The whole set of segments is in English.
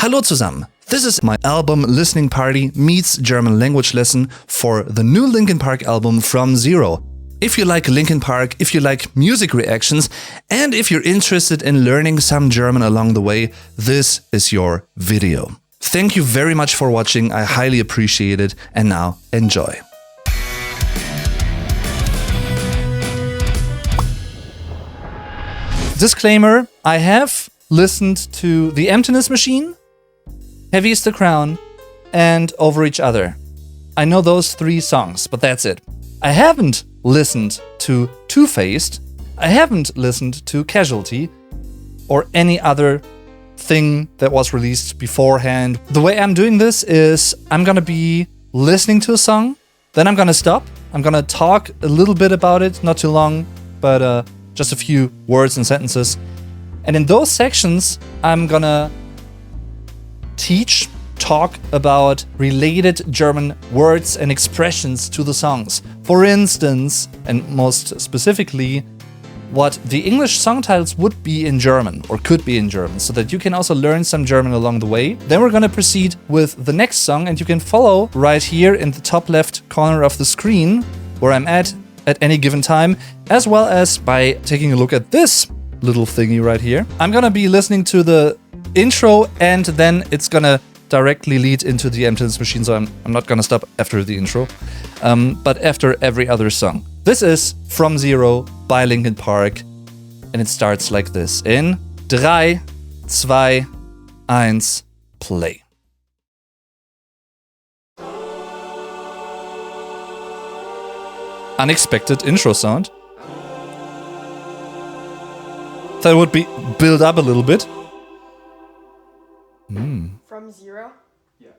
Hallo zusammen. This is my album listening party meets German language lesson for the new Linkin Park album From Zero. If you like Linkin Park, if you like music reactions, and if you're interested in learning some German along the way, this is your video. Thank you very much for watching, I highly appreciate it, and now enjoy. Disclaimer, I have listened to The Emptiness Machine, Heavy is the Crown, and Over Each Other. I know those 3 songs, but that's it. I haven't listened to Two-Faced, I haven't listened to Casualty, or any other thing that was released beforehand. The way I'm doing this is I'm gonna be listening to a song, then I'm gonna stop, I'm gonna talk a little bit about it, not too long, but just a few words and sentences. And in those sections, I'm gonna talk about related German words and expressions to the songs. For instance, and most specifically, what the English song titles would be in German, or could be in German, so that you can also learn some German along the way. Then we're gonna proceed with the next song, and you can follow right here in the top left corner of the screen, where I'm at any given time, as well as by taking a look at this little thingy right here. I'm gonna be listening to the intro, and then it's gonna directly lead into the Emptiness Machine, so I'm not gonna stop after the intro, but after every other song. This is From Zero by Linkin Park, and it starts like this in 3, 2, 1, play. Unexpected intro sound. That would be build up a little bit. From zero? Yeah.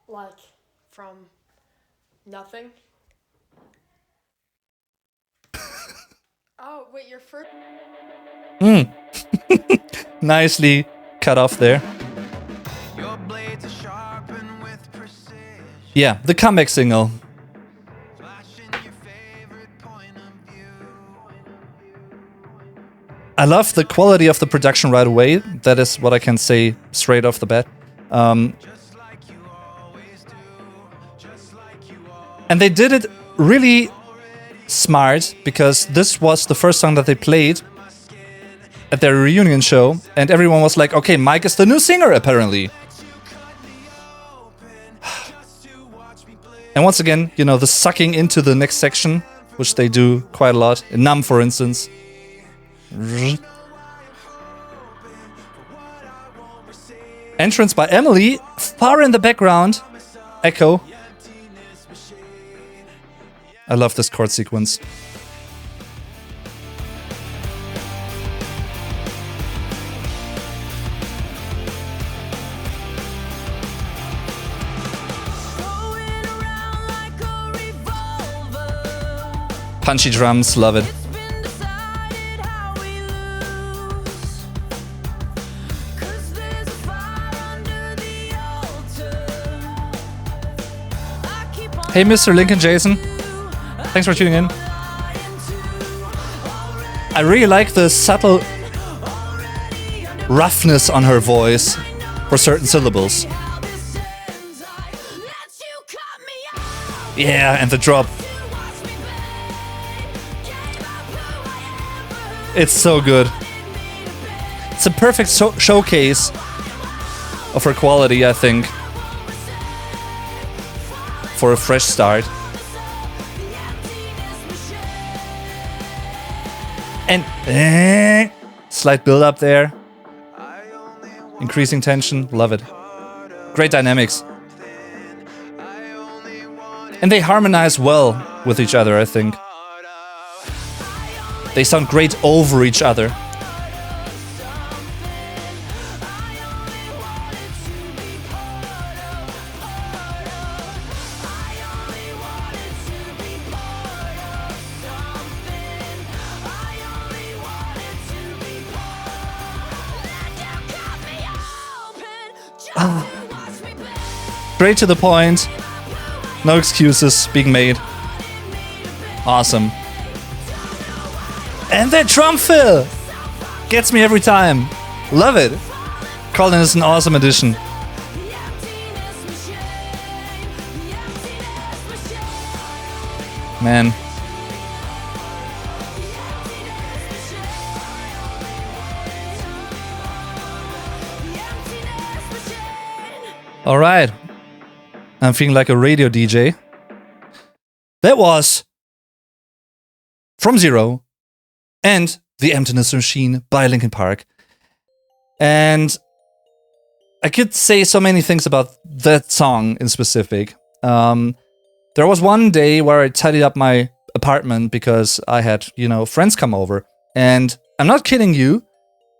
Like from nothing? Oh, wait, your first... Nicely cut off there. Yeah, the comeback single. I love the quality of the production right away. That is what I can say straight off the bat. And they did it really smart, because this was the first song that they played at their reunion show, and everyone was like, okay, Mike is the new singer, apparently. And once again, you know, the sucking into the next section, which they do quite a lot. In Numb, for instance. Entrance by Emily, far in the background. Echo. I love this chord sequence. Punchy drums, love it. Hey, Mr. Lincoln Jason. Thanks for tuning in. I really like the subtle roughness on her voice for certain syllables. Yeah, and the drop. It's so good. It's a perfect showcase of her quality, I think, for a fresh start. And slight build up there. Increasing tension, love it. Great dynamics. And they harmonize well with each other, I think. They sound great over each other. Straight to the point. No excuses being made. Awesome. And that drum fill gets me every time. Love it. Colin is an awesome addition. Man. All right. I'm feeling like a radio DJ. That was From Zero and The Emptiness Machine by Linkin Park. And I could say so many things about that song in specific. There was one day where I tidied up my apartment because I had, friends come over. And I'm not kidding you.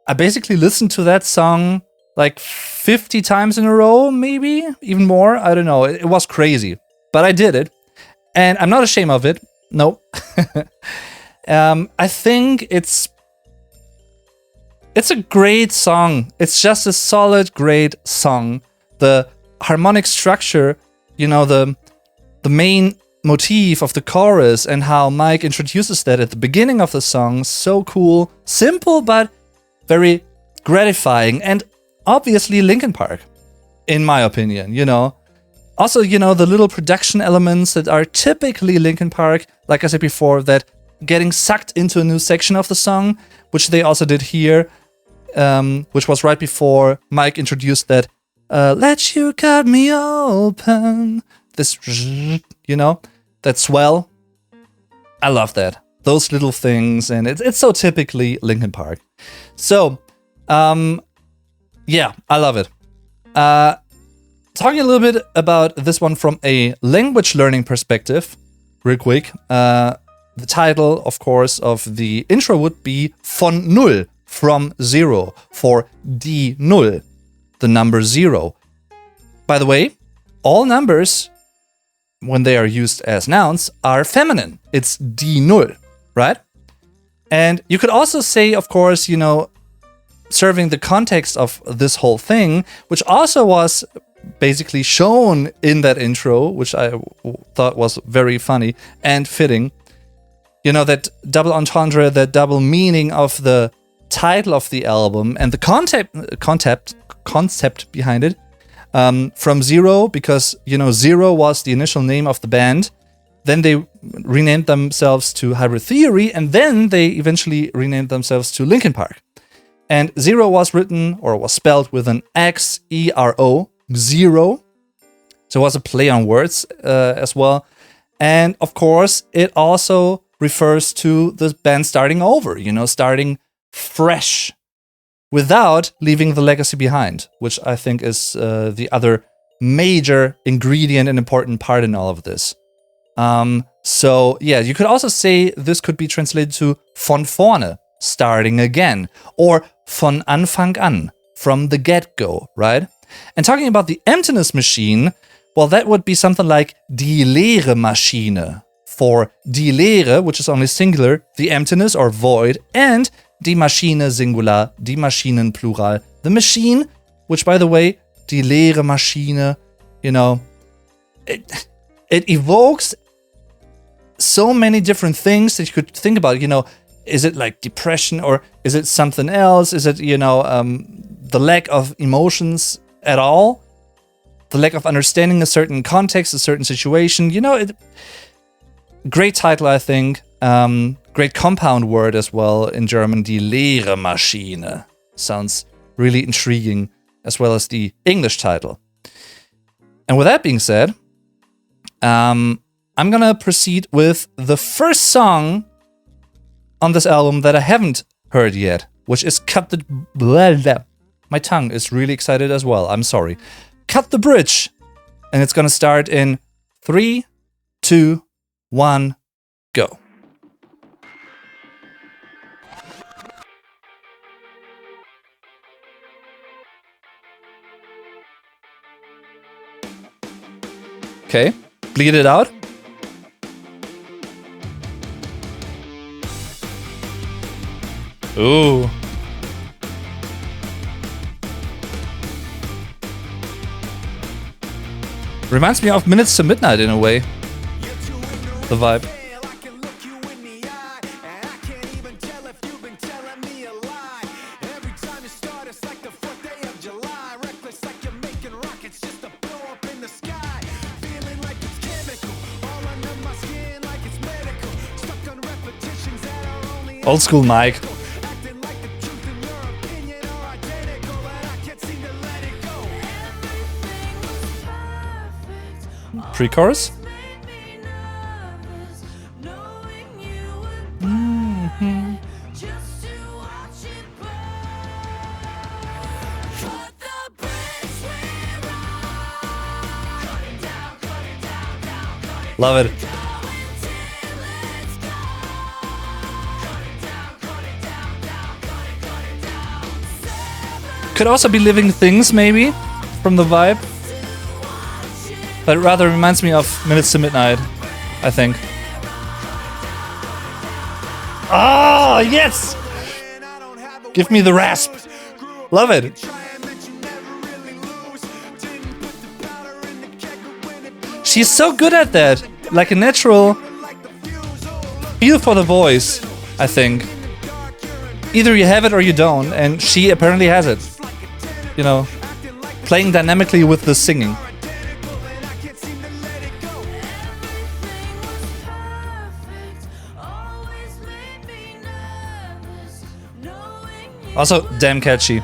I basically listened to that song like 50 times in a row, maybe even more. I don't know. It was crazy, but I did it, and I'm not ashamed of it. No, I think it's a great song. It's just a solid, great song. The harmonic structure, the main motif of the chorus and how Mike introduces that at the beginning of the song, so cool, simple but very gratifying, and obviously Linkin Park, in my opinion, Also, the little production elements that are typically Linkin Park, like I said before, that getting sucked into a new section of the song, which they also did here, which was right before Mike introduced that, let you cut me open, this, that swell. I love that. Those little things, and it's so typically Linkin Park. So, yeah, I love it. Talking a little bit about this one from a language learning perspective, real quick. The title, of course, of the intro would be von Null, from zero, for die Null, the number zero. By the way, all numbers, when they are used as nouns, are feminine. It's die Null, right? And you could also say, of course, serving the context of this whole thing, which also was basically shown in that intro, which I thought was very funny and fitting. That double entendre, that double meaning of the title of the album and the concept behind it. From Zero, because, Zero was the initial name of the band. Then they renamed themselves to Hybrid Theory, and then they eventually renamed themselves to Linkin Park. And Zero was written, or was spelled with an X, E-R-O, zero. So it was a play on words as well. And of course, it also refers to the band starting over, starting fresh without leaving the legacy behind, which I think is the other major ingredient and important part in all of this. So yeah, you could also say this could be translated to von vorne, starting again, or von Anfang an, from the get-go, right? And talking about the Emptiness Machine, well, that would be something like die Leere Maschine, for die Leere, which is only singular, the emptiness or void, and die Maschine singular, die Maschinen plural, the machine, which, by the way, die Leere Maschine, it evokes so many different things that you could think about, is it like depression, or is it something else? Is it, the lack of emotions at all? The lack of understanding a certain context, a certain situation? Great title, I think. Great compound word as well in German, die Leere Maschine. Sounds really intriguing, as well as the English title. And with that being said, I'm gonna proceed with the first song on this album that I haven't heard yet, which is Cut the... Blah, blah. My tongue is really excited as well, I'm sorry. Cut the Bridge. And it's gonna start in 3, 2, 1, go. Okay, bleed it out. Ooh. Reminds me of Minutes to Midnight in a way. The vibe. Every time you start, it's like the 4th day of July. Old school Mike. Pre-chorus? Love it. Could also be Living Things, maybe, from the vibe. But it rather reminds me of Minutes to Midnight, I think. Ah, yes! Give me the rasp. Love it. She's so good at that. Like a natural feel for the voice, I think. Either you have it or you don't, and she apparently has it. You know, playing dynamically with the singing. Also, damn catchy.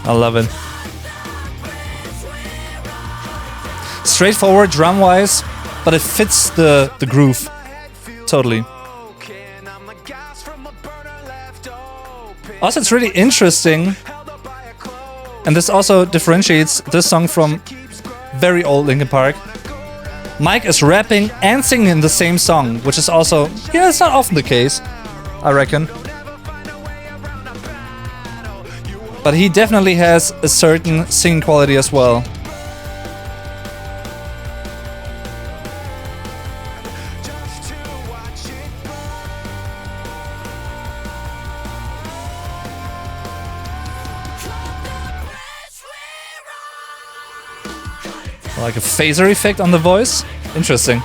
I love it. Straightforward drum-wise, but it fits the groove totally. Also, it's really interesting, and this also differentiates this song from very old Linkin Park. Mike is rapping and singing in the same song, which is also, yeah, it's not often the case, I reckon. But he definitely has a certain singing quality as well. Like a phaser effect on the voice? Interesting.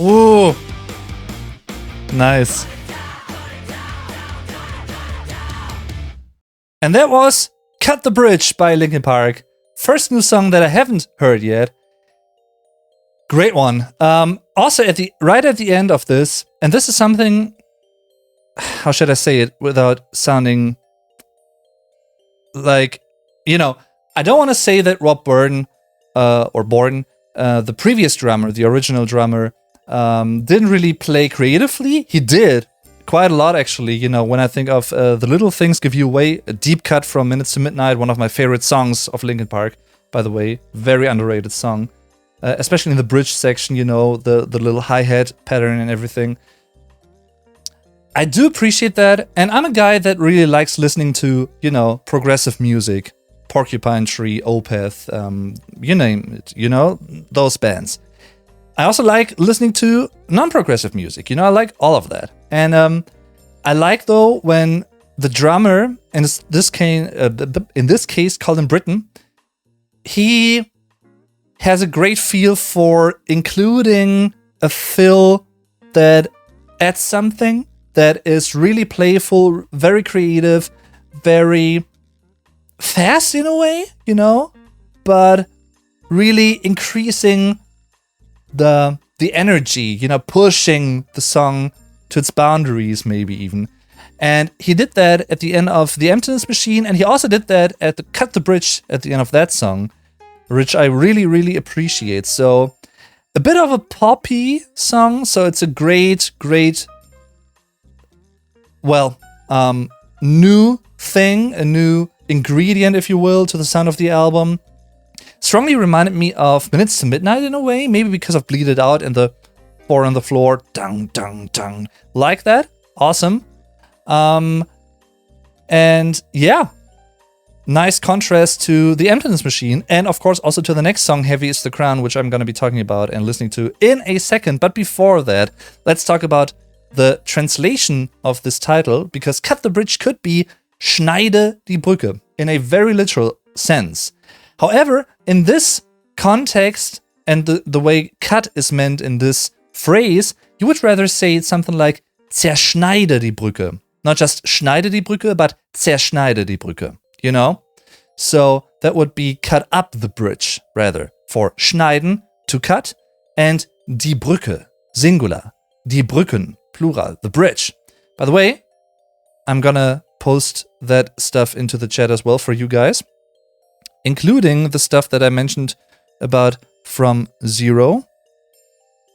Ooh, nice. And that was Cut the Bridge by Linkin Park. First new song that I haven't heard yet. Great one. Also, right at the end of this, and this is something, how should I say it without sounding like, you know, I don't want to say that Rob Borden, the previous drummer, the original drummer, didn't really play creatively. He did quite a lot, actually. You know, when I think of The Little Things Give You Away, a deep cut from Minutes to Midnight, one of my favorite songs of Linkin Park, by the way. Very underrated song. Especially in the bridge section, you know, the little hi-hat pattern and everything. I do appreciate that, and I'm a guy that really likes listening to, you know, progressive music. Porcupine Tree, Opeth, you name it, you know, those bands. I also like listening to non-progressive music, you know, I like all of that. And I like, though, when the drummer, and in this case, Colin Britton, he has a great feel for including a fill that adds something that is really playful, very creative, very fast in a way, you know, but really increasing the energy, you know, pushing the song to its boundaries, maybe even. And he did that at the end of The Emptiness Machine, and he also did that at the Cut the Bridge at the end of that song, which I really, really appreciate. So a bit of a poppy song, so it's a great, well, new thing, a new ingredient, if you will, to the sound of the album. Strongly reminded me of Minutes to Midnight in a way, maybe because of Bleed It Out and the 4 on the floor, dung, dung, dung, like that. Awesome. And And yeah, nice contrast to the Emptiness Machine, and of course also to the next song, Heavy is the Crown, which I'm going to be talking about and listening to in a second. But before that, let's talk about the translation of this title, because Cut the Bridge could be Schneide die Brücke in a very literal sense. However, in this context and the way cut is meant in this phrase, you would rather say something like Zerschneide die Brücke. Not just schneide die Brücke, but zerschneide die Brücke. You know? So that would be cut up the bridge, rather. For schneiden, to cut, and die Brücke, singular. Die Brücken, plural, the bridge. By the way, I'm gonna post that stuff into the chat as well for you guys, including the stuff that I mentioned about From Zero.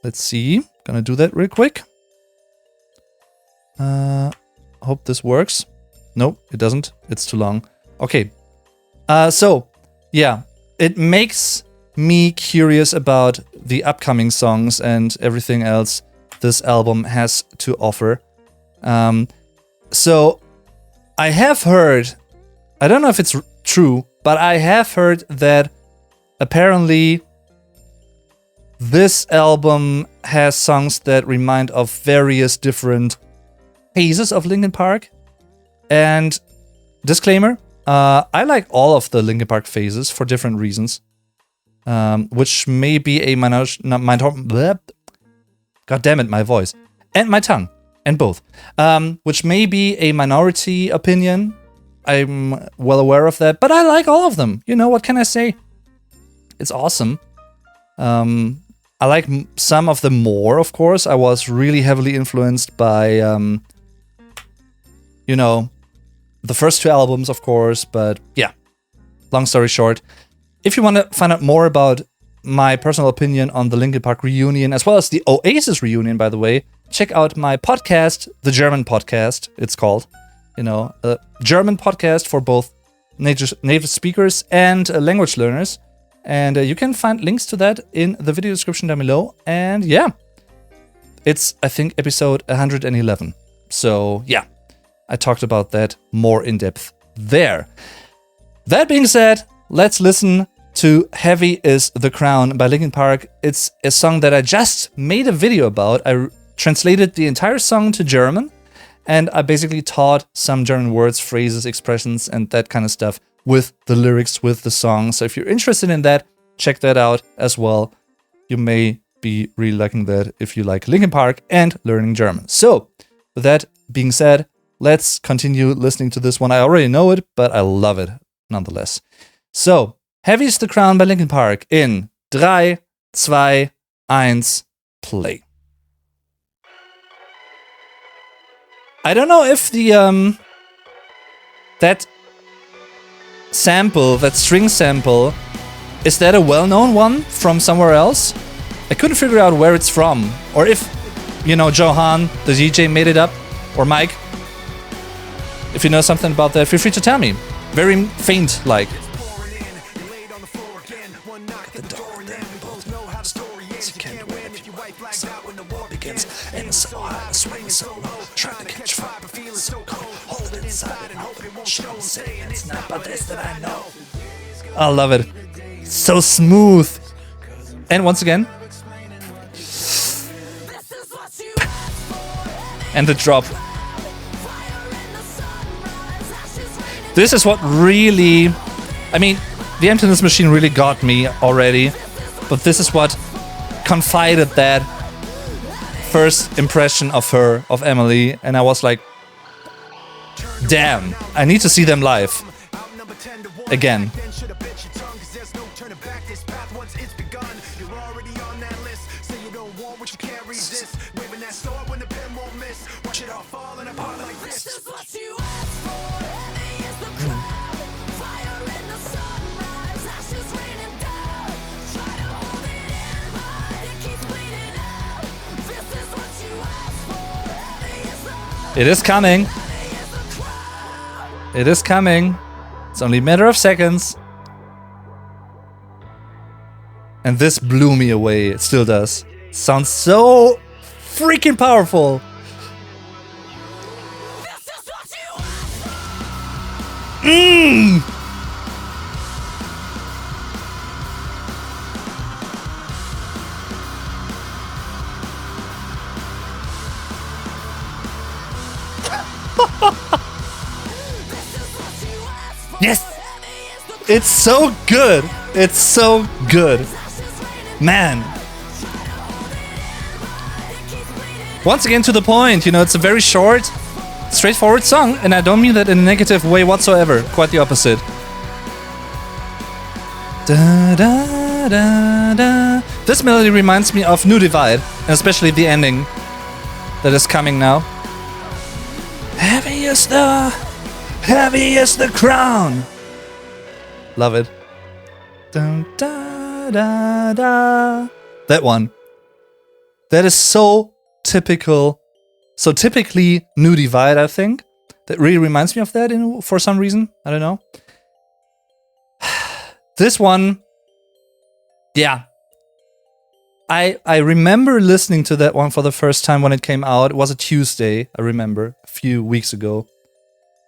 Let's see. Gonna do that real quick. Hope this works. Nope, it doesn't. It's too long. Okay. So, yeah. It makes me curious about the upcoming songs and everything else this album has to offer. So, I have heard, I don't know if it's true, but I have heard that apparently this album has songs that remind of various different phases of Linkin Park. And disclaimer, I like all of the Linkin Park phases for different reasons, which may be a God damn it, my voice and my tongue. And both, which may be a minority opinion. I'm well aware of that, but I like all of them. You know, what can I say? It's awesome. I like some of them more, of course. I was really heavily influenced by, you know, the first two albums, of course. But yeah, long story short, if you want to find out more about my personal opinion on the Linkin Park reunion, as well as the Oasis reunion, by the way, check out my podcast, the German podcast, it's called. You know, a German podcast for both native speakers and language learners. And you can find links to that in the video description down below. And yeah, it's, I think, episode 111. So yeah, I talked about that more in depth there. That being said, let's listen to Heavy is the Crown by Linkin Park. It's a song that I just made a video about. I translated the entire song to German, and I basically taught some German words, phrases, expressions, and that kind of stuff with the lyrics, with the song. So if you're interested in that, check that out as well. You may be really liking that if you like Linkin Park and learning German. So, with that being said, let's continue listening to this one. I already know it, but I love it nonetheless. So, Heavy is the Crown by Linkin Park in 3, 2, 1, play. I don't know if the that sample, that string sample, is that a well-known one from somewhere else? I couldn't figure out where it's from, or if, you know, Johan, the DJ, made it up, or Mike. If you know something about that, feel free to tell me. Very faint, like. And so high, swing so low, trying to catch fire, but feeling so cold. Hold it inside and hope it won't show. Saying it's not about this that I know. I love it. So smooth. And once again. And the drop. This is what really... I mean, the Emptiness Machine really got me already. But this is what confided that first impression of her, of Emily, and I was like, damn, I need to see them live again. It is coming. It is coming. It's only a matter of seconds. And this blew me away. It still does. It sounds so freaking powerful. Yes! It's so good! It's so good. Man. Once again, to the point, you know, it's a very short, straightforward song, and I don't mean that in a negative way whatsoever. Quite the opposite. Da, da, da, da. This melody reminds me of New Divide, and especially the ending that is coming now. Heavy is the crown. Love it. Dun, da, da, da. That one. That is so typical. So typically New Divide, I think. That really reminds me of that for some reason. I don't know. This one, yeah. I remember listening to that one for the first time when it came out. It was a Tuesday, I remember, a few weeks ago.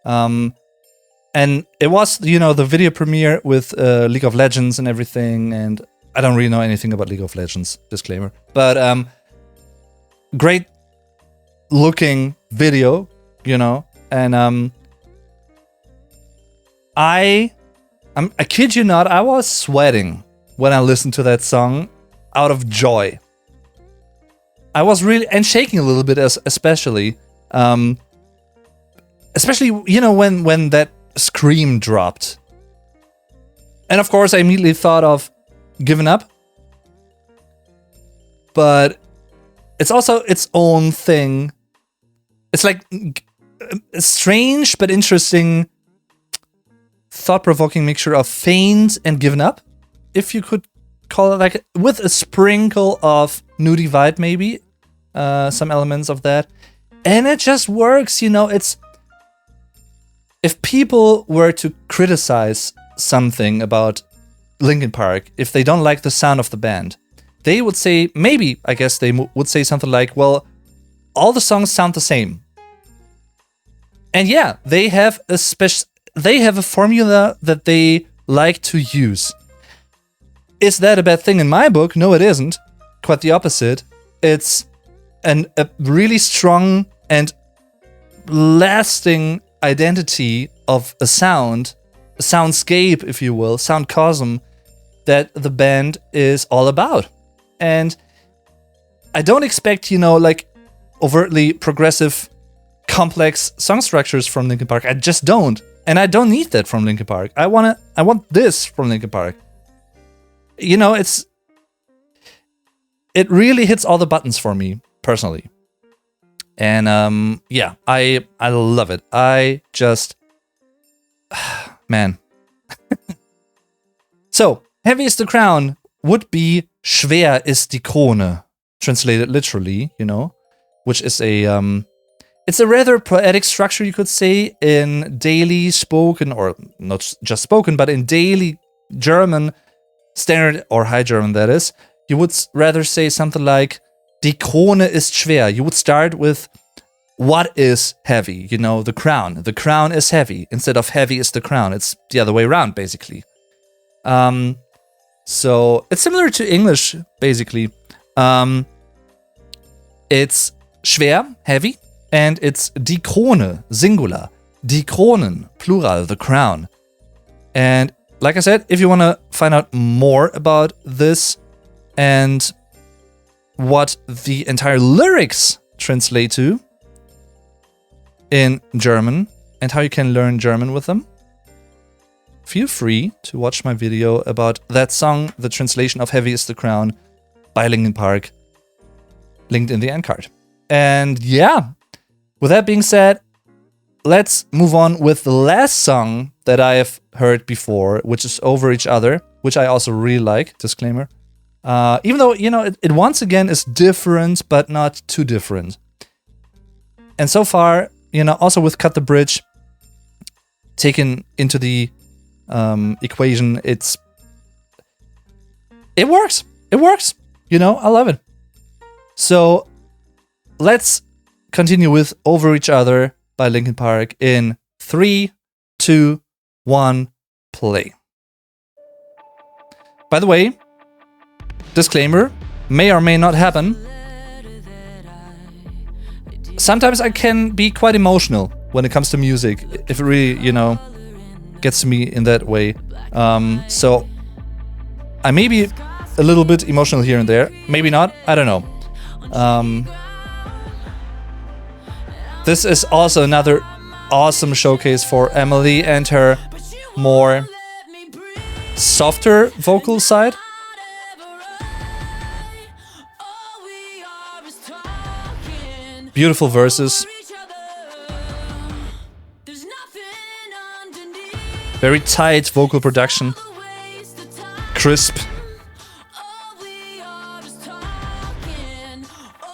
And it was, you know, the video premiere with League of Legends and everything. And I don't really know anything about League of Legends, disclaimer. But great looking video, you know. And I kid you not, I was sweating when I listened to that song out of joy. I was really, and shaking a little bit, especially, you know, when that scream dropped. And of course, I immediately thought of Given Up. But it's also its own thing. It's like a strange but interesting, thought-provoking mixture of Faint and Given Up, if you could call it, like, with a sprinkle of New Divide, maybe, some elements of that, and it just works. You know, it's, if people were to criticize something about Linkin Park, if they don't like the sound of the band, they would say, maybe, I guess they would say something like, well, all the songs sound the same. And yeah, they have a formula that they like to use. Is that a bad thing in my book? No, it isn't. Quite the opposite. It's a really strong and lasting identity of a soundscape, if you will, soundcosm, that the band is all about. And I don't expect, you know, like, overtly progressive, complex song structures from Linkin Park. I just don't. And I don't need that from Linkin Park. I want this from Linkin Park. You know, it really hits all the buttons for me, personally. And yeah, I love it. I just, man. So, Heavy is the Crown would be Schwer ist die Krone, translated literally, you know, which is it's a rather poetic structure, you could say, in daily spoken, or not just spoken, but in daily German, standard or High German, that is. You would rather say something like, Die Krone ist schwer. You would start with, what is heavy? You know, the crown. The crown is heavy. Instead of heavy is the crown. It's the other way around, basically. So it's similar to English, basically. It's schwer, heavy, and it's die Krone, singular. Die Kronen, plural, the crown. And like I said, if you want to find out more about this and what the entire lyrics translate to in German and how you can learn German with them, feel free to watch my video about that song, the translation of Heavy is the Crown by Linkin Park, linked in the end card. And yeah, with that being said, let's move on with the last song that I have heard before, which is Over Each Other, which I also really like, disclaimer. Even though, you know, it once again is different, but not too different. And so far, you know, also with Cut the Bridge taken into the equation, it works. It works. You know, I love it. So let's continue with Over Each Other by Linkin Park in 3, 2, 1, play. By the way, disclaimer, may or may not happen. Sometimes I can be quite emotional when it comes to music, if it really, you know, gets to me in that way. So I may be a little bit emotional here and there, maybe not, I don't know. This is also another awesome showcase for Emily and her more softer vocal side. Beautiful verses. Very tight vocal production. Crisp.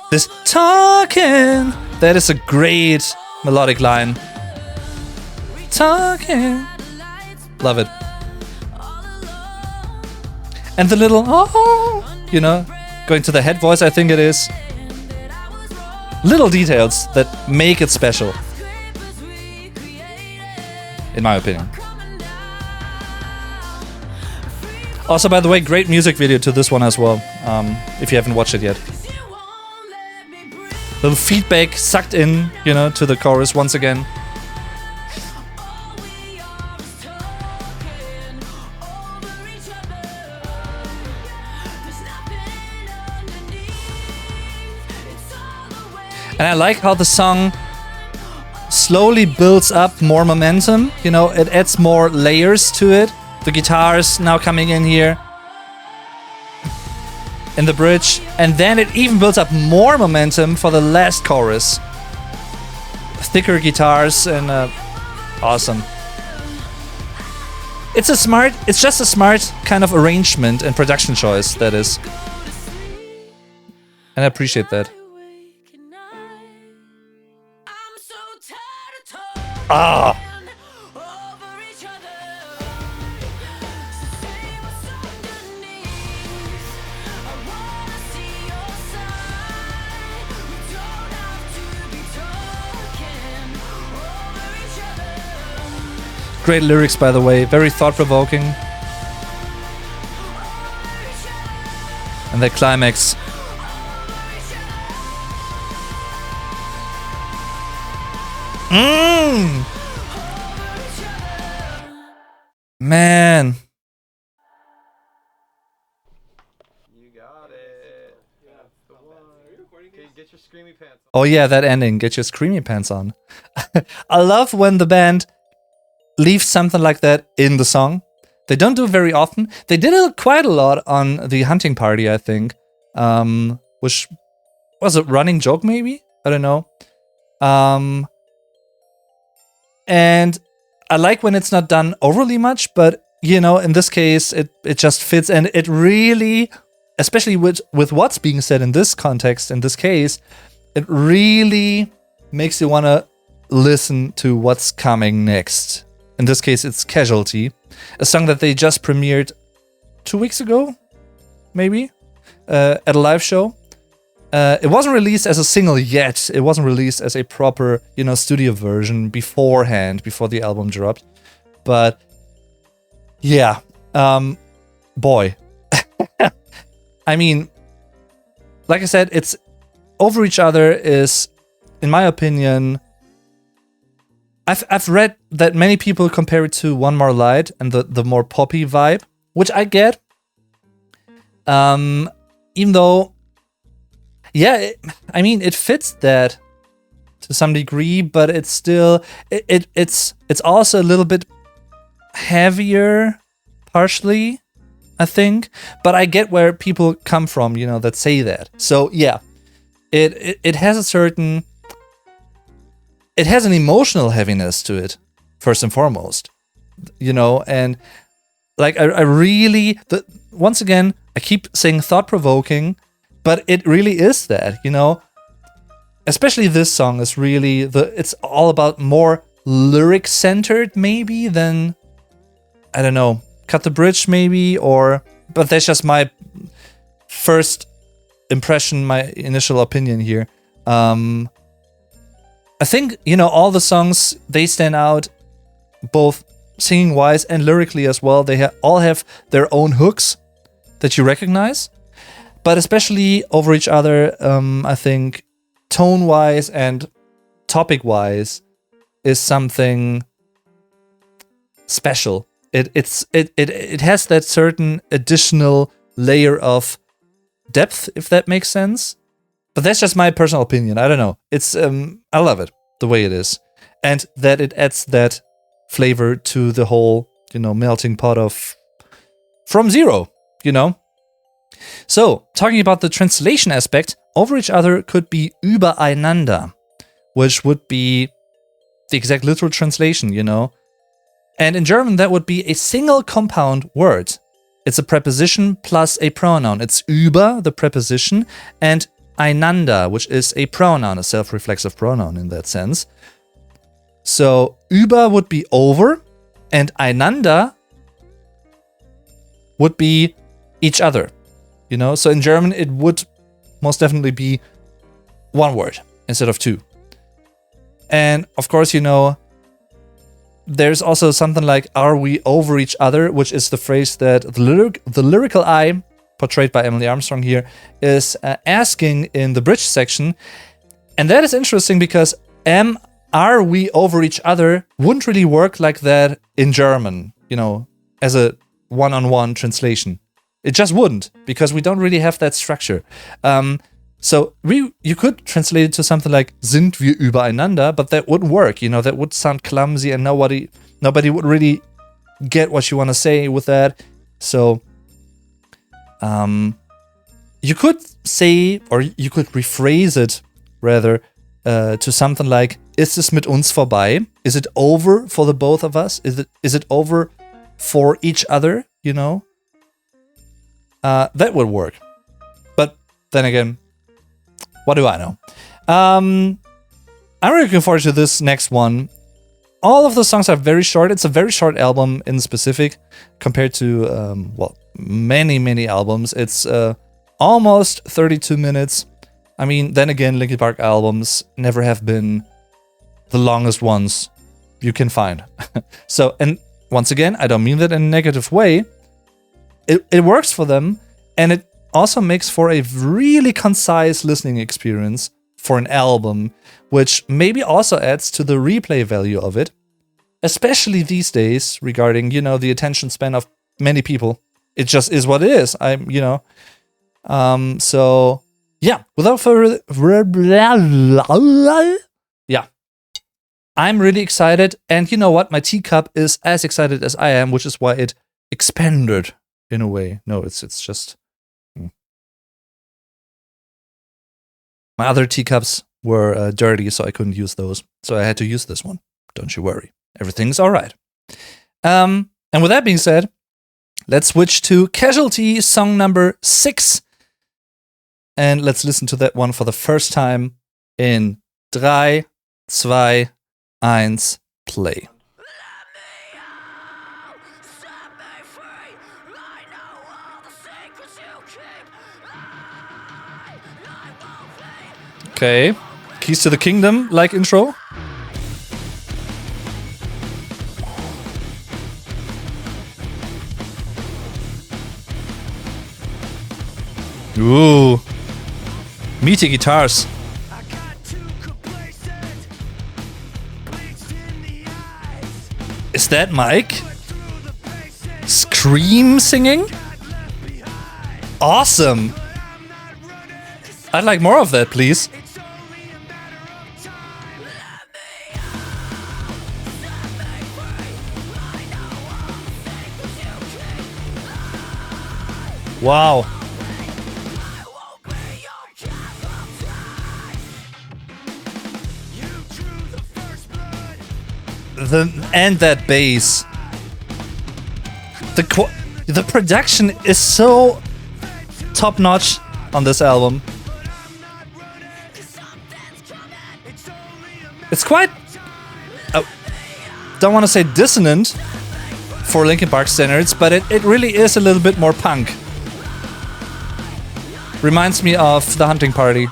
This talking, that is a great melodic line. Talking. Love it. And the little, oh, you know, going to the head voice, I think it is. Little details that make it special. In my opinion. Also, by the way, great music video to this one as well, if you haven't watched it yet. Little feedback sucked in, you know, to the chorus once again. And I like how the song slowly builds up more momentum, you know, it adds more layers to it. The guitars now coming in here in the bridge, and then it even builds up more momentum for the last chorus. Thicker guitars and awesome. It's just a smart kind of arrangement and production choice, that is. And I appreciate that. Ah! Great lyrics, by the way, very thought-provoking. And the climax. Man. You got it. That's the one. Okay, get your screamy pants on. Oh yeah, that ending. Get your screamy pants on. I love when the band leaves something like that in the song. They don't do it very often. They did it quite a lot on the hunting party, I think. Which was a running joke, maybe? I don't know. And I like when it's not done overly much, but you know, in this case, it just fits, and it really, especially with what's being said in this context, in this case, it really makes you want to listen to what's coming next. In this case, it's Casualty, a song that they just premiered 2 weeks ago, maybe, at a live show. It wasn't released as a single yet. It wasn't released as a proper, you know, studio version beforehand, before the album dropped. But yeah, boy. I mean, like I said, it's Over Each Other is, in my opinion, I've read that many people compare it to One More Light and the more poppy vibe, which I get. Even though, yeah, I mean, it fits that to some degree, but it's still it's also a little bit heavier, partially, I think. But I get where people come from, you know, that say that. So yeah, it has a certain, it has an emotional heaviness to it, first and foremost, you know, and like I really, once again, I keep saying thought-provoking, but it really is that, you know. Especially this song is really it's all about more lyric-centered maybe than, I don't know, Cut the Bridge maybe, but that's just my first impression, my initial opinion here. I think, you know, all the songs, they stand out both singing wise and lyrically as well. They all have their own hooks that you recognize, but especially Over Each Other, I think tone wise and topic wise is something special. It has that certain additional layer of depth, if that makes sense. But that's just my personal opinion. I don't know. It's I love it the way it is, and that it adds that flavor to the whole, melting pot of From Zero, So, talking about the translation aspect, Over Each Other could be übereinander, which would be the exact literal translation, And in German, that would be a single compound word. It's a preposition plus a pronoun. It's über, the preposition, and einander, which is a pronoun, a self-reflexive pronoun in that sense. So über would be over, and einander would be each other. So in German, it would most definitely be one word instead of two. And of course, there's also something like, are we over each other, which is the phrase that the lyrical I, portrayed by Emily Armstrong here, is asking in the bridge section. And that is interesting because are we over each other wouldn't really work like that in German, as a one-on-one translation. It just wouldn't, because we don't really have that structure. So you could translate it to something like sind wir übereinander, but that wouldn't work. That would sound clumsy, and nobody would really get what you want to say with that. So you could say, or you could rephrase it rather to something like, ist es mit uns vorbei? Is it over for the both of us? Is it over for each other? That would work. But then again, what do I know? I'm really looking forward to this next one. All of the songs are very short. It's a very short album in specific compared to, many, many albums. It's almost 32 minutes. I mean, then again, Linkin Park albums never have been the longest ones you can find. So, and once again, I don't mean that in a negative way. It works for them, and it also makes for a really concise listening experience for an album, which maybe also adds to the replay value of it, especially these days regarding, the attention span of many people. It just is what it is. So yeah, without further, yeah, I'm really excited. And you know what? My teacup is as excited as I am, which is why it expanded in a way. No, it's just... My other teacups were dirty, so I couldn't use those. So I had to use this one. Don't you worry. Everything's all right. And with that being said, let's switch to Casualty, song number 6. And let's listen to that one for the first time in 3, 2, 1, play. Okay, Keys to the Kingdom, like intro. Ooh, meaty guitars. Is that Mike? Scream singing? Awesome. I'd like more of that, please. Wow. And that bass. The production is so top notch on this album. It's quite, don't want to say dissonant for Linkin Park standards, but it really is a little bit more punk. Reminds me of The Hunting Party.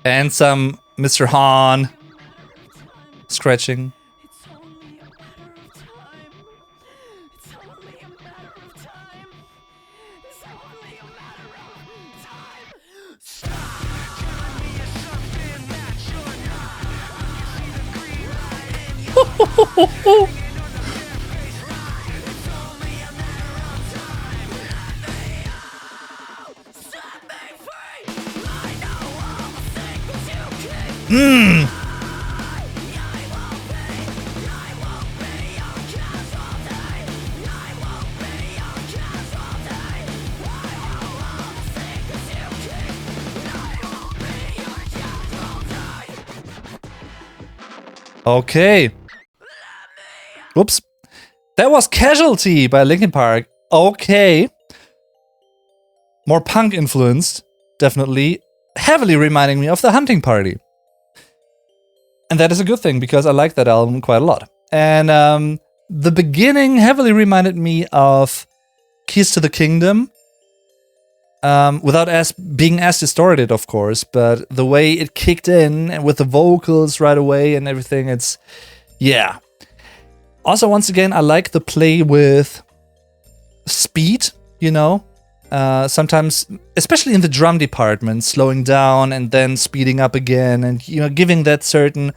And some Mr. Hahn scratching. Okay. Oops. That was Casualty by Linkin Park. Okay. More punk influenced, definitely. Heavily reminding me of The Hunting Party. And that is a good thing, because I like that album quite a lot. And the beginning heavily reminded me of Keys to the Kingdom. Without being as distorted, of course, but the way it kicked in and with the vocals right away and everything, it's, yeah. Also, once again, I like the play with speed, you know? Sometimes, especially in the drum department, slowing down and then speeding up again, and, you know, giving that certain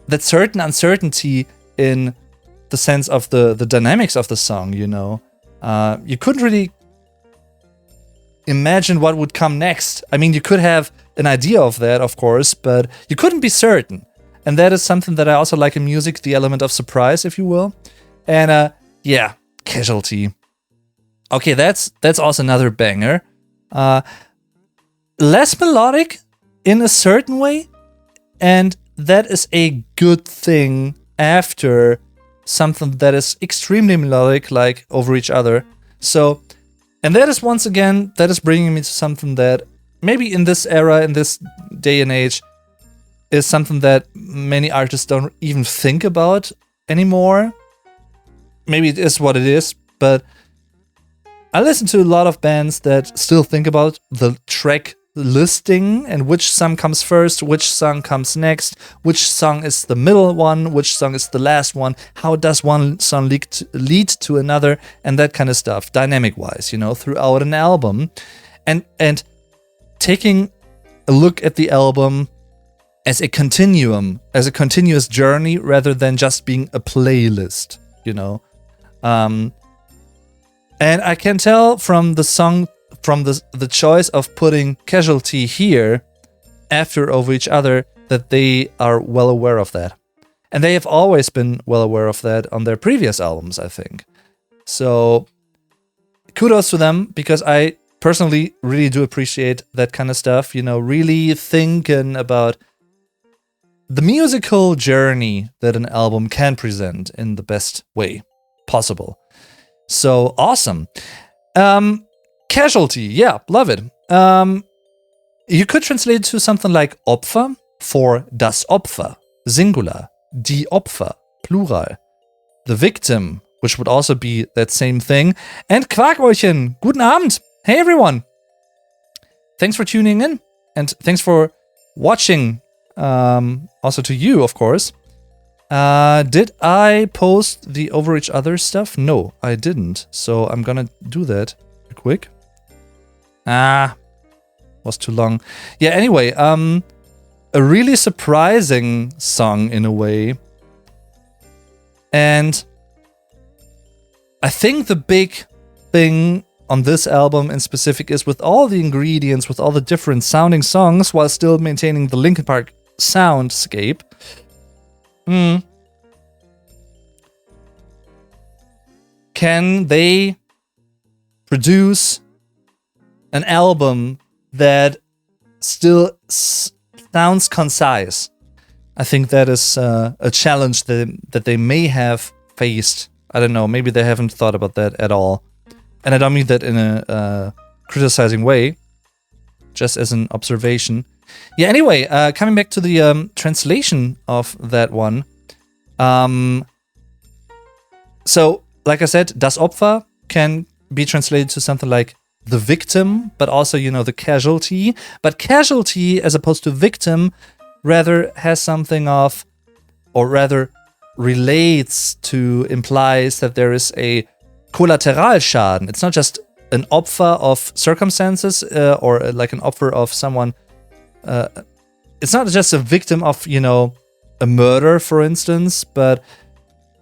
uncertainty in the sense of the dynamics of the song, you know? You couldn't really imagine what would come next. I mean, you could have an idea of that, of course, but you couldn't be certain. And that is something that I also like in music, the element of surprise, if you will. And yeah, Casualty. Okay, that's also another banger. Less melodic in a certain way, and that is a good thing after something that is extremely melodic, like Over Each Other. So, and that is, once again, that is bringing me to something that maybe in this era, in this day and age, is something that many artists don't even think about anymore. Maybe it is what it is, but I listen to a lot of bands that still think about the track listing and which song comes first, which song comes next, which song is the middle one, which song is the last one, how does one song lead to another, and that kind of stuff, dynamic-wise, you know, throughout an album. And taking a look at the album as a continuum, as a continuous journey, rather than just being a playlist, you know. And I can tell from the song, from the choice of putting Casualty here after Over Each Other, that they are well aware of that. And they have always been well aware of that on their previous albums, I think. So kudos to them, because I personally really do appreciate that kind of stuff, you know, really thinking about the musical journey that an album can present in the best way possible. So awesome. Casualty, yeah, love it. You could translate it to something like Opfer for das Opfer, singular, die Opfer, plural, the victim, which would also be that same thing, and Quarkbäulchen, guten Abend. Hey everyone. Thanks for tuning in, and thanks for watching, also to you, of course. Did I post the Over Each Other stuff? No, I didn't. So I'm gonna do that real quick. Was too long. Yeah, anyway, a really surprising song in a way. And I think the big thing on this album in specific is, with all the ingredients, with all the different sounding songs, while still maintaining the Linkin Park soundscape, can they produce an album that still sounds concise? I think that is a challenge that they may have faced. I don't know, maybe they haven't thought about that at all. And I don't mean that in a criticizing way, just as an observation. Yeah, anyway, coming back to the translation of that one. So, like I said, Das Opfer can be translated to something like the victim, but also, you know, the casualty. But casualty, as opposed to victim, rather has something of, or rather relates to, implies that there is a Kollateralschaden. It's not just an Opfer of circumstances or like an Opfer of someone. It's not just a victim of, you know, a murder, for instance, but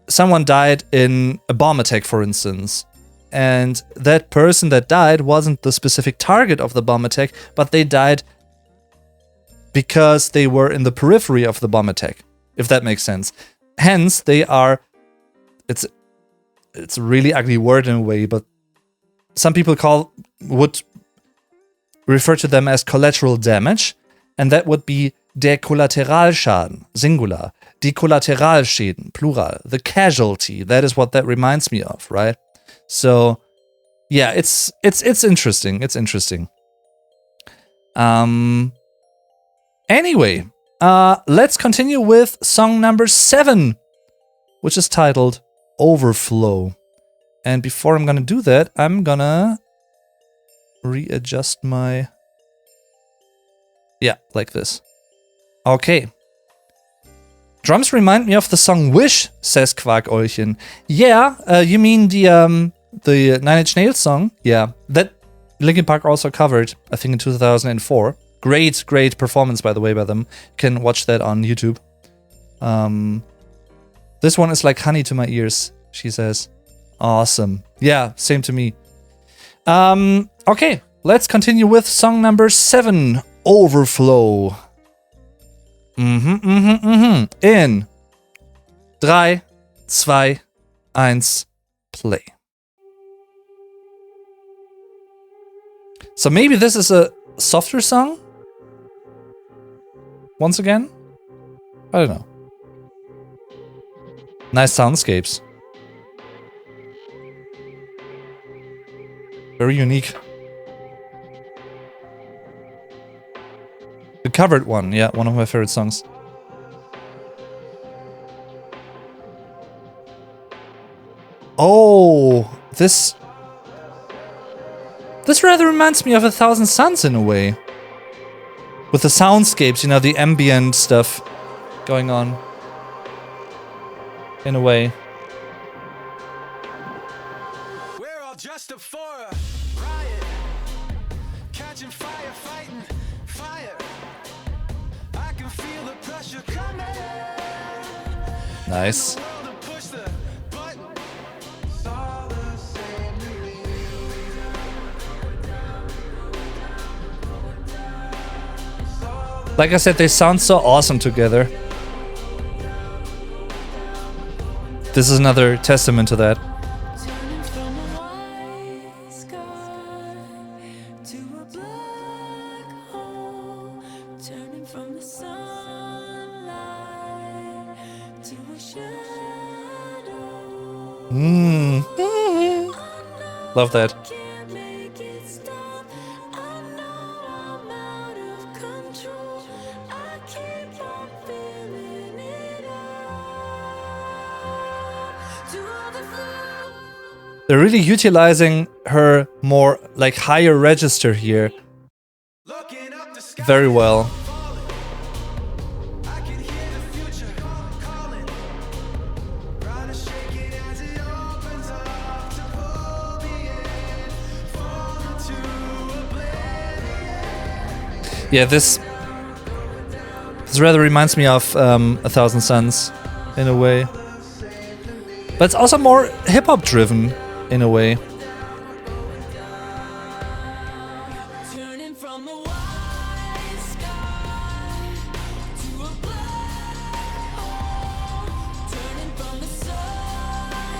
someone died in a bomb attack, for instance. And that person that died wasn't the specific target of the bomb attack, but they died because they were in the periphery of the bomb attack, if that makes sense. Hence, they are, it's a really ugly word in a way, but some people would refer to them as collateral damage, and that would be der Kollateralschaden, singular, die Kollateralschäden, plural, the casualty. That is what that reminds me of, right? So, yeah, it's interesting. It's interesting. Anyway, let's continue with song number 7, which is titled Overflow. And before I'm gonna do that, I'm gonna readjust my... Yeah, like this. Okay. Drums remind me of the song Wish, says Quarkäulchen. Yeah, you mean the Nine Inch Nails song? Yeah, that Linkin Park also covered, I think in 2004. Great performance, by the way, by them. You can watch that on YouTube. This one is like honey to my ears, she says. Awesome. Yeah, same to me. Okay, let's continue with song number 7, Overflow. In 3, 2, 1, play. So maybe this is a softer song? Once again? I don't know. Nice soundscapes. Very unique. The covered one, yeah, one of my favorite songs. Oh, this rather reminds me of 1,000 Suns in a way. With the soundscapes, you know, the ambient stuff going on. In a way. We're all dressed up for a riot. Catching fire, fighting fire. I can feel the pressure coming. Nice. Like I said, they sound so awesome together. This is another testament to that. Love that. They're really utilizing her more like higher register here very well. Yeah, this rather reminds me of 1,000 Suns in a way. But it's also more hip-hop driven in a way.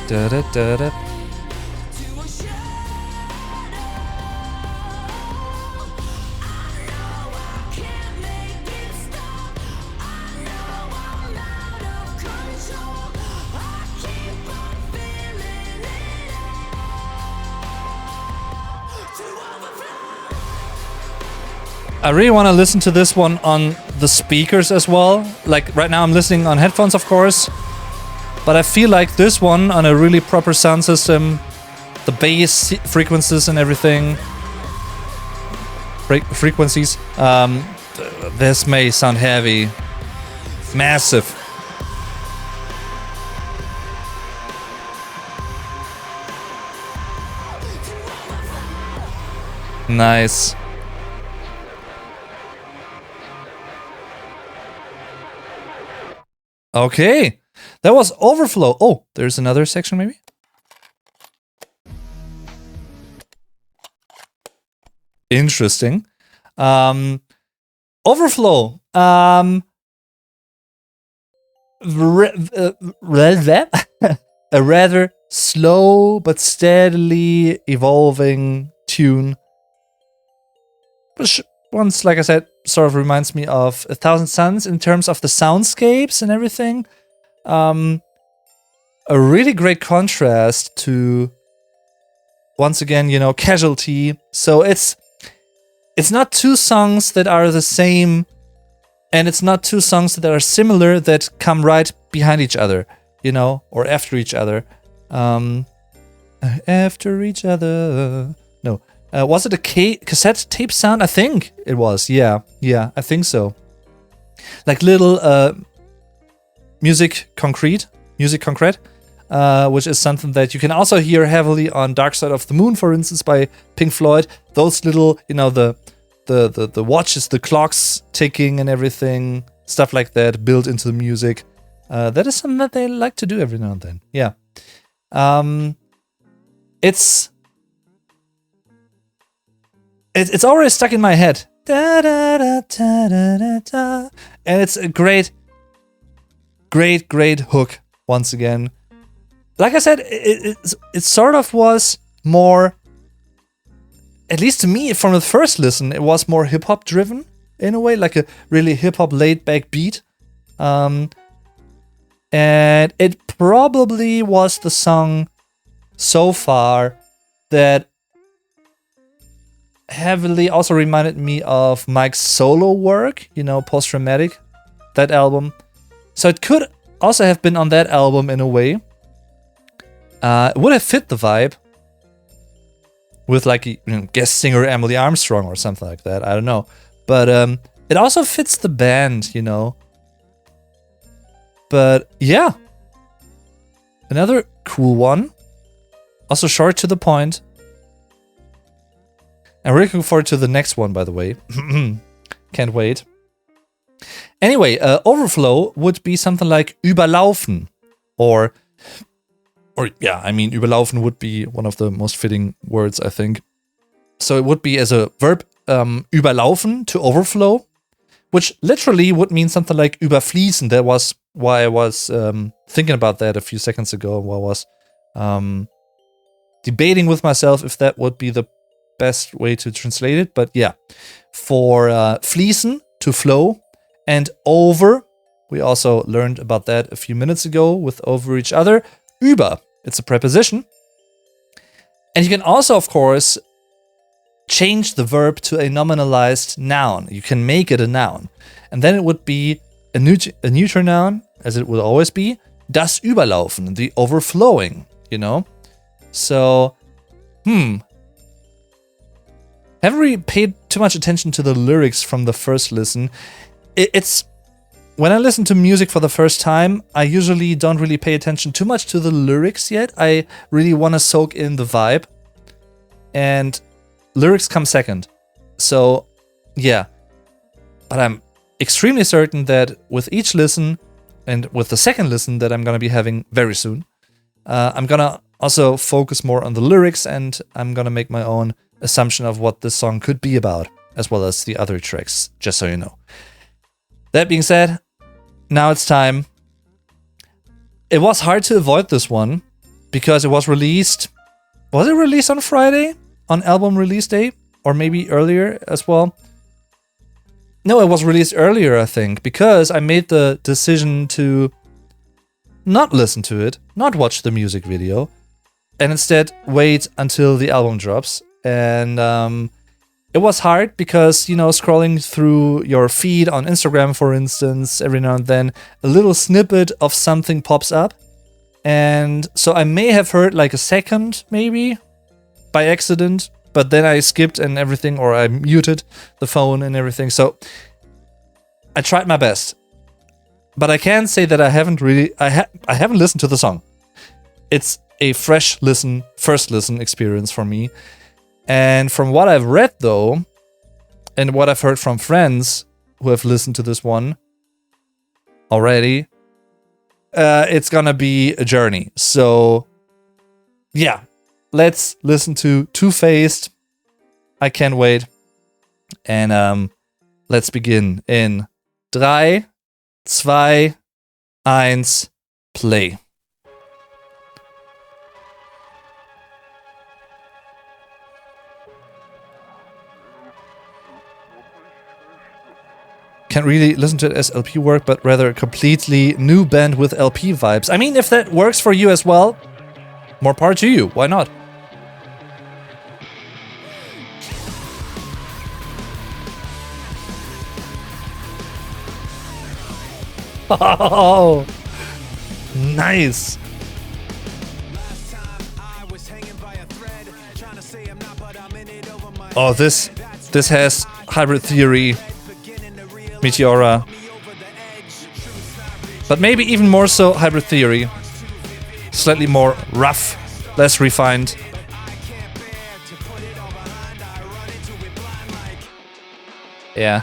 Da da da da. I really want to listen to this one on the speakers as well. Like right now I'm listening on headphones, of course. But I feel like this one on a really proper sound system, the bass frequencies and everything, frequencies. This may sound heavy. Massive. Nice. Okay. That was Overflow. Oh, there's another section maybe? Interesting. Overflow. A rather slow but steadily evolving tune. Which once, like I said, sort of reminds me of 1,000 Suns in terms of the soundscapes and everything. A really great contrast to, once again, you know, Casualty. So it's not two songs that are the same, and it's not two songs that are similar that come right behind each other, you know, or after each other. After each other. No. Was it a cassette tape sound? I think it was. Yeah, I think so. Like little music concrete, which is something that you can also hear heavily on Dark Side of the Moon, for instance, by Pink Floyd. Those little, you know, the watches, the clocks ticking and everything, stuff like that, built into the music. That is something that they like to do every now and then. Yeah. It's already stuck in my head. Da, da, da, da, da, da, da. And it's a great hook once again. Like I said, it sort of was more, at least to me, from the first listen, it was more hip-hop driven in a way, like a really hip-hop laid-back beat. And it probably was the song so far that heavily also reminded me of Mike's solo work, you know, Post-Traumatic, that album. So it could also have been on that album in a way. It would have fit the vibe with like, you know, guest singer Emily Armstrong or something like that. I don't know. But it also fits the band, you know. But yeah. Another cool one. Also short to the point. I'm really looking forward to the next one, by the way. Can't wait. Anyway, Overflow would be something like überlaufen. Or yeah, I mean, überlaufen would be one of the most fitting words, I think. So it would be as a verb, überlaufen, to overflow, which literally would mean something like überfließen. That was why I was thinking about that a few seconds ago, while I was debating with myself if that would be the best way to translate it. But yeah, for fließen, to flow, and over, we also learned about that a few minutes ago with over each other. Über, it's a preposition. And you can also, of course, change the verb to a nominalized noun. You can make it a noun. And then it would be a neuter noun, as it will always be. Das Überlaufen, the overflowing, you know? So, haven't really paid too much attention to the lyrics from the first listen. It's when I listen to music for the first time, I usually don't really pay attention too much to the lyrics yet. I really want to soak in the vibe. And lyrics come second. So, yeah. But I'm extremely certain that with each listen, and with the second listen that I'm going to be having very soon, I'm going to also focus more on the lyrics, and I'm going to make my own assumption of what this song could be about, as well as the other tracks, just so you know. That being said, now it's time. It was hard to avoid this one, because it was released... Was it released on Friday? On album release day? Or maybe earlier as well? No, it was released earlier, I think, because I made the decision to not listen to it, not watch the music video, and instead wait until the album drops. And it was hard because, you know, scrolling through your feed on Instagram, for instance, every now and then, a little snippet of something pops up. And so I may have heard like a second, maybe, by accident, but then I skipped and everything, or I muted the phone and everything. So I tried my best, but I can say that I haven't listened to the song. It's a fresh listen, first listen experience for me. And from what I've read though, and what I've heard from friends who have listened to this one already, it's gonna be a journey. So yeah, let's listen to Two-Faced. I can't wait. And let's begin in 3, 2, 1, play. Can't really listen to it as LP work, but rather a completely new band with LP vibes. I mean, if that works for you as well, more power to you. Why not? Oh, nice. Oh, this has Hybrid Theory, Meteora, but maybe even more so Hybrid Theory. Slightly more rough, less refined. Yeah.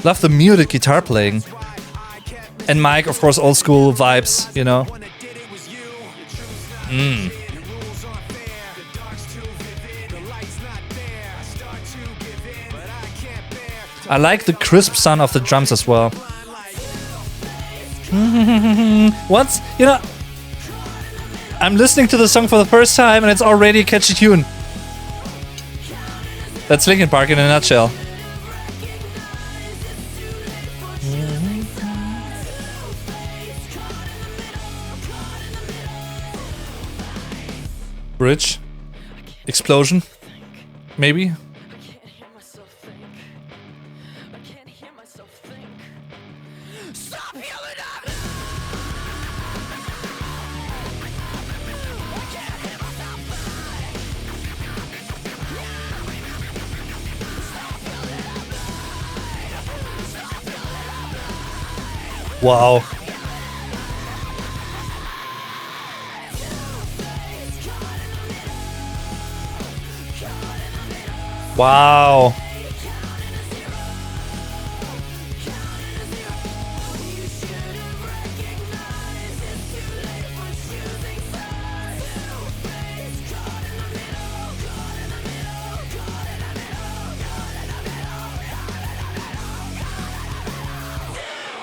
Love the muted guitar playing. And Mike, of course, old school vibes, you know. I like the crisp sound of the drums as well. Once, you know, I'm listening to the song for the first time and it's already a catchy tune. That's Linkin Park in a nutshell. Bridge. Explosion. Maybe. Wow. Wow.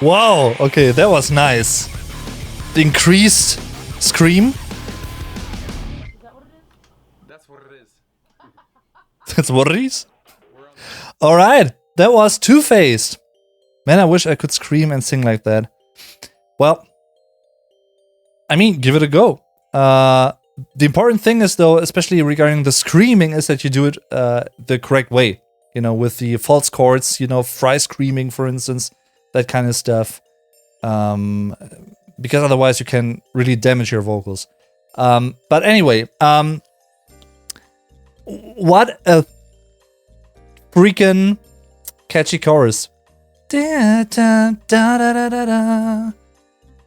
Wow, okay, that was nice. The increased scream. That's what it is. That's what it is? Alright, that was Two-Faced. Man, I wish I could scream and sing like that. Well, I mean, give it a go. The important thing is, though, especially regarding the screaming, is that you do it the correct way. You know, with the false chords, you know, fry screaming, for instance. That kind of stuff, because otherwise you can really damage your vocals. But anyway, what a freaking catchy chorus. Da, da, da, da, da, da,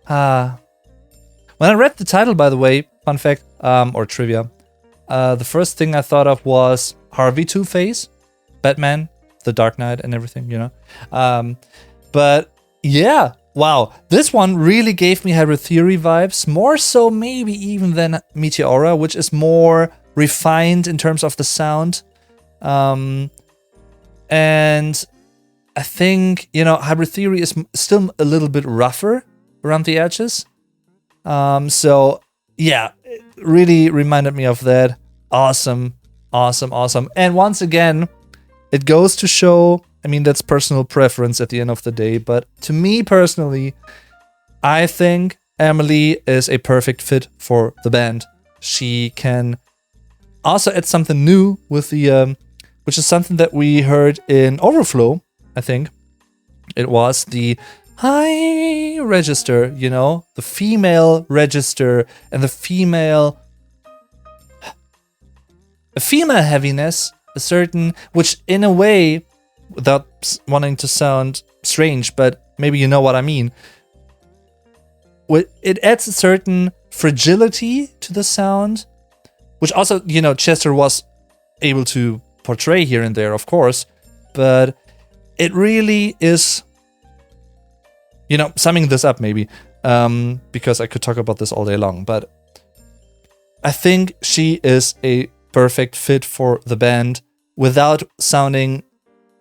da. When I read the title, by the way, fun fact, or trivia, the first thing I thought of was Harvey Two-Face, Batman, The Dark Knight and everything, you know. But yeah, wow, this one really gave me Hybrid Theory vibes, more so maybe even than Meteora, which is more refined in terms of the sound. And I think, you know, Hybrid Theory is still a little bit rougher around the edges. So yeah, it really reminded me of that. Awesome, awesome, awesome. And once again, it goes to show I mean, that's personal preference at the end of the day, but to me personally, I think Emily is a perfect fit for the band. She can also add something new with the, which is something that we heard in Overflow, I think. It was the high register, you know, the female register and the female heaviness, a certain, which in a way, without wanting to sound strange, but maybe you know what I mean, it adds a certain fragility to the sound, which also, you know, Chester was able to portray here and there, of course, but it really is, you know, summing this up maybe, because I could talk about this all day long, but I think she is a perfect fit for the band without sounding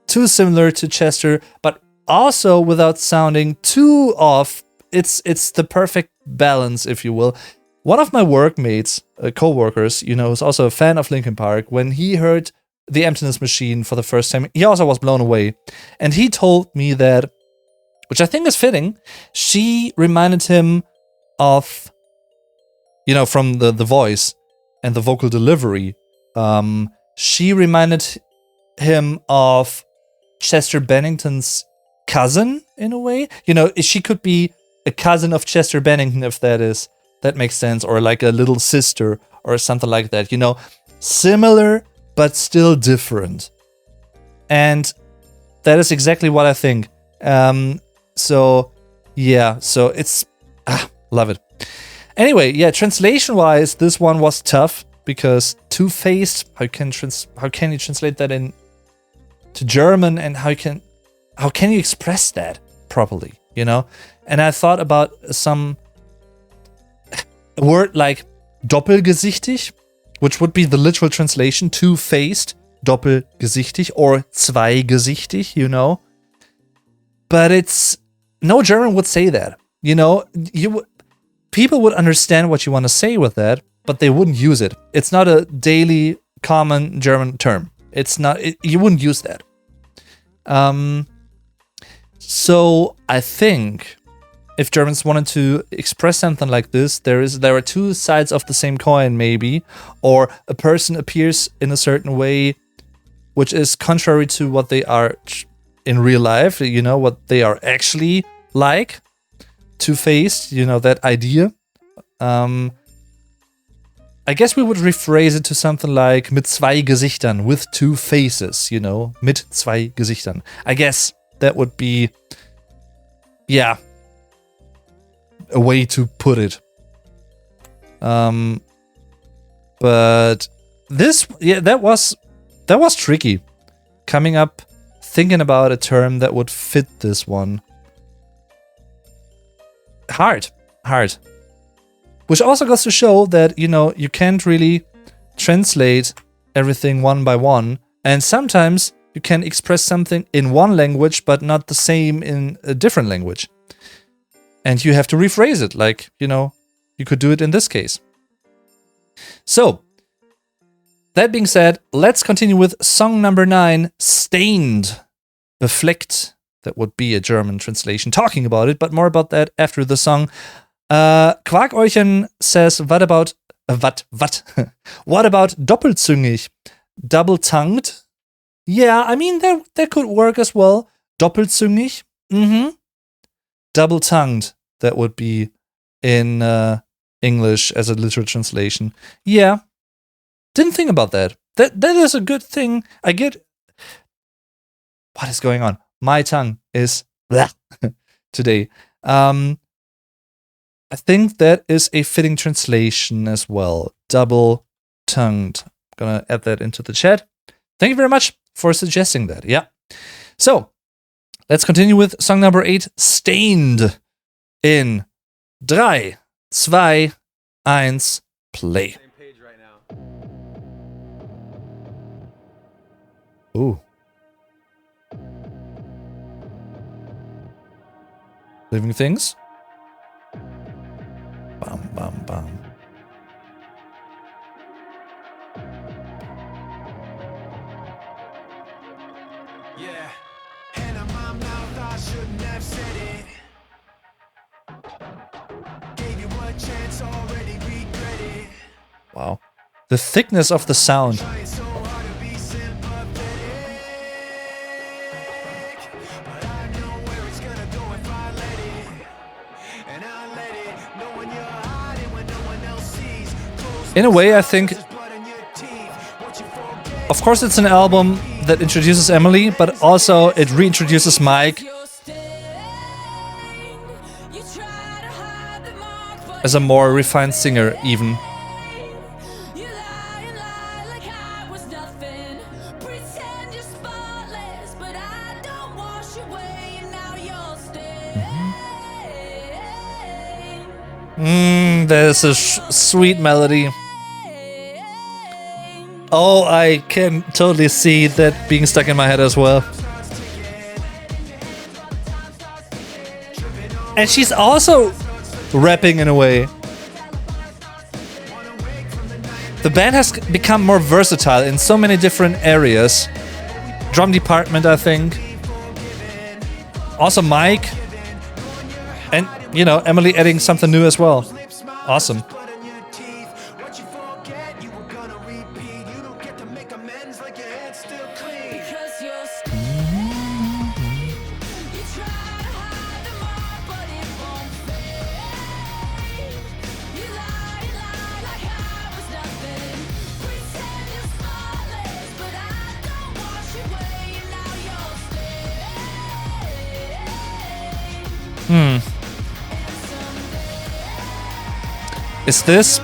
too similar to Chester, but also without sounding too off. It's the perfect balance, if you will. One of my workmates, co-workers, you know, who's also a fan of Linkin Park, when he heard the Emptiness Machine for the first time, he also was blown away. And he told me that, which I think is fitting, she reminded him of, you know, from the voice and the vocal delivery, she reminded him of Chester Bennington's cousin, in a way. You know, she could be a cousin of Chester Bennington, if that makes sense, or like a little sister or something like that, you know, similar but still different. And that is exactly what I think. So yeah, so it's love it. Anyway, yeah, translation wise, this one was tough because two-faced, how can you translate that in to German, and how can you express that properly, you know? And I thought about some word like doppelgesichtig, which would be the literal translation, two-faced, doppelgesichtig, or zweigesichtig, you know? But no German would say that, you know? People would understand what you want to say with that, but they wouldn't use it. It's not a daily common German term. It's not, you wouldn't use that. So I think if Germans wanted to express something like this, there are two sides of the same coin, maybe, or a person appears in a certain way which is contrary to what they are in real life, you know, what they are actually like, two-faced, you know, that idea. I guess we would rephrase it to something like mit zwei Gesichtern, with two faces, you know, mit zwei Gesichtern. I guess that would be, yeah, a way to put it. But this, yeah, that was tricky. Thinking about a term that would fit this one. Hard. Which also goes to show that, you know, you can't really translate everything one by one. And sometimes you can express something in one language, but not the same in a different language. And you have to rephrase it, like, you know, you could do it in this case. So, that being said, let's continue with song number 9, Stained, Befleckt. That would be a German translation talking about it, but more about that after the song. Quarkeuchen says, what about doppelzüngig? Double-tongued? Yeah, I mean, that could work as well. Doppelzüngig? Double-tongued, that would be in English as a literal translation. Yeah, didn't think about that. That is a good thing. I get... What is going on? My tongue is today. I think that is a fitting translation as well. Double-tongued. I'm gonna add that into the chat. Thank you very much for suggesting that. Yeah. So, let's continue with song number 8, Stained, in 3, 2, 1, play. Same page right now. Ooh. Living Things. Bam, bam, bam. Yeah. shouldn't have said it. Gave you a chance, already regret it. Wow. The thickness of the sound. Trying so hard to be sympathetic, but I know where it's gonna go if I let it. And I let it, knowing you're hiding when no one else sees. In a way, I think, There's blood in your teeth. What you forget. of course, it's an album that introduces Emily, but also it reintroduces Mike as a more refined singer, even. There's a sweet melody. Oh, I can totally see that being stuck in my head as well. And she's also rapping in a way. The band has become more versatile in so many different areas. Drum department, I think. Also Mike. And, you know, Emily adding something new as well. Awesome. Is this?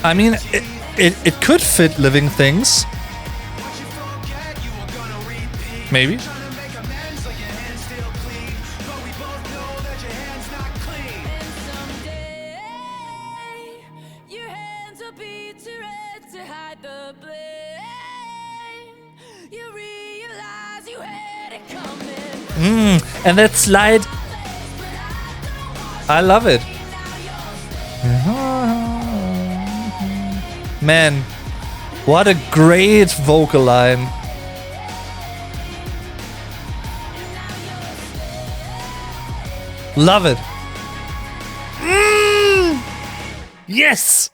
I mean, it could fit Living Things. Maybe. And that slide, I love it. Man, what a great vocal line. Love it. Yes.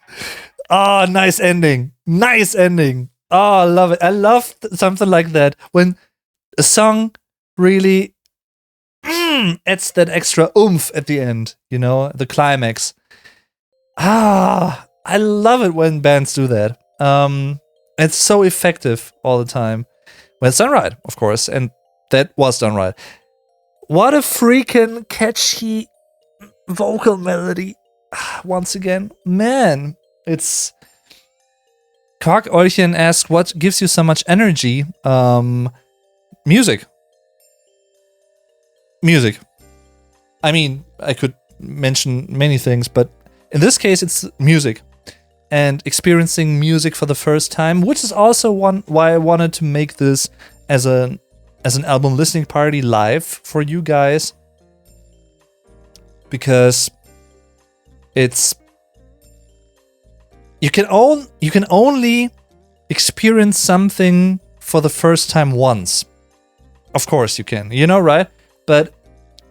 Oh, nice ending. Nice ending. Oh, I love it. I love something like that. When a song really adds that extra oomph at the end, you know, the climax. I love it when bands do that. It's so effective all the time. When it's done right, of course, and that was done right. What a freaking catchy vocal melody. Once again, man, it's... Kollateralschaden asked, what gives you so much energy? Music. Music. I mean, I could mention many things, but in this case, it's music. And experiencing music for the first time, which is also why I wanted to make this as an album listening party live for you guys. Because it's... You can only experience something for the first time once. Of course you can, you know, right? But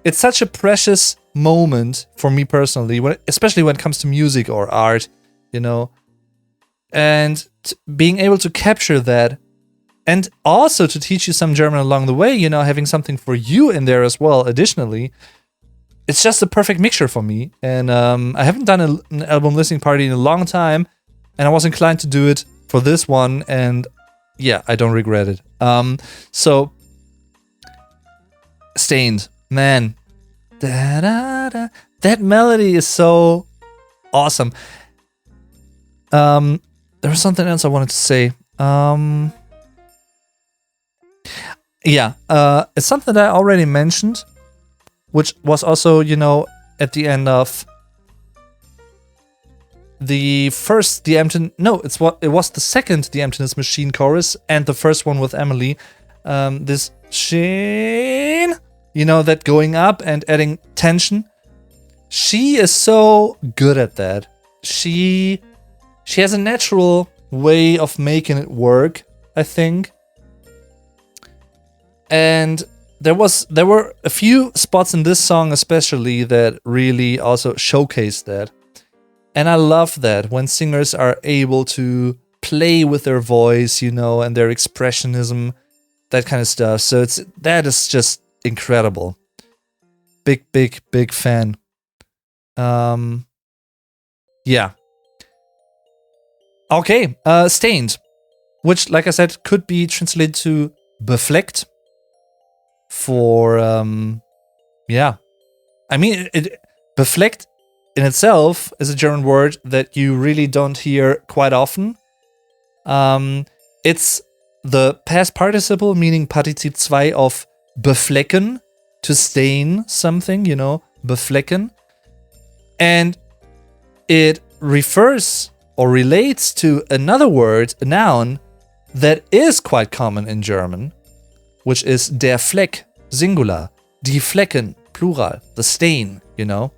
it's such a precious moment for me personally, especially when it comes to music or art, you know. And being able to capture that and also to teach you some German along the way, you know, having something for you in there as well, additionally. It's just a perfect mixture for me. And I haven't done an album listening party in a long time. And I was inclined to do it for this one. And yeah, I don't regret it. So... Stained, man, that melody is so awesome. There was something else I wanted to say. It's something that I already mentioned, which was also, you know, at the end of it was the second The Emptiness Machine chorus and the first one with Emily. This Sheen, you know, that going up and adding tension. She is so good at that. She has a natural way of making it work, I think. And there were a few spots in this song especially that really also showcased that. And I love that when singers are able to play with their voice, you know, and their expressionism, that kind of stuff. So that is just incredible. Big fan. Yeah. Okay, Stained, which, like I said, could be translated to Befleckt. For yeah, I mean, Befleckt in itself is a German word that you really don't hear quite often. It's the past participle, meaning Partizip 2 of beflecken, to stain something, you know, beflecken. And it refers or relates to another word, a noun, that is quite common in German, which is der Fleck, singular, die Flecken, plural, the stain, you know.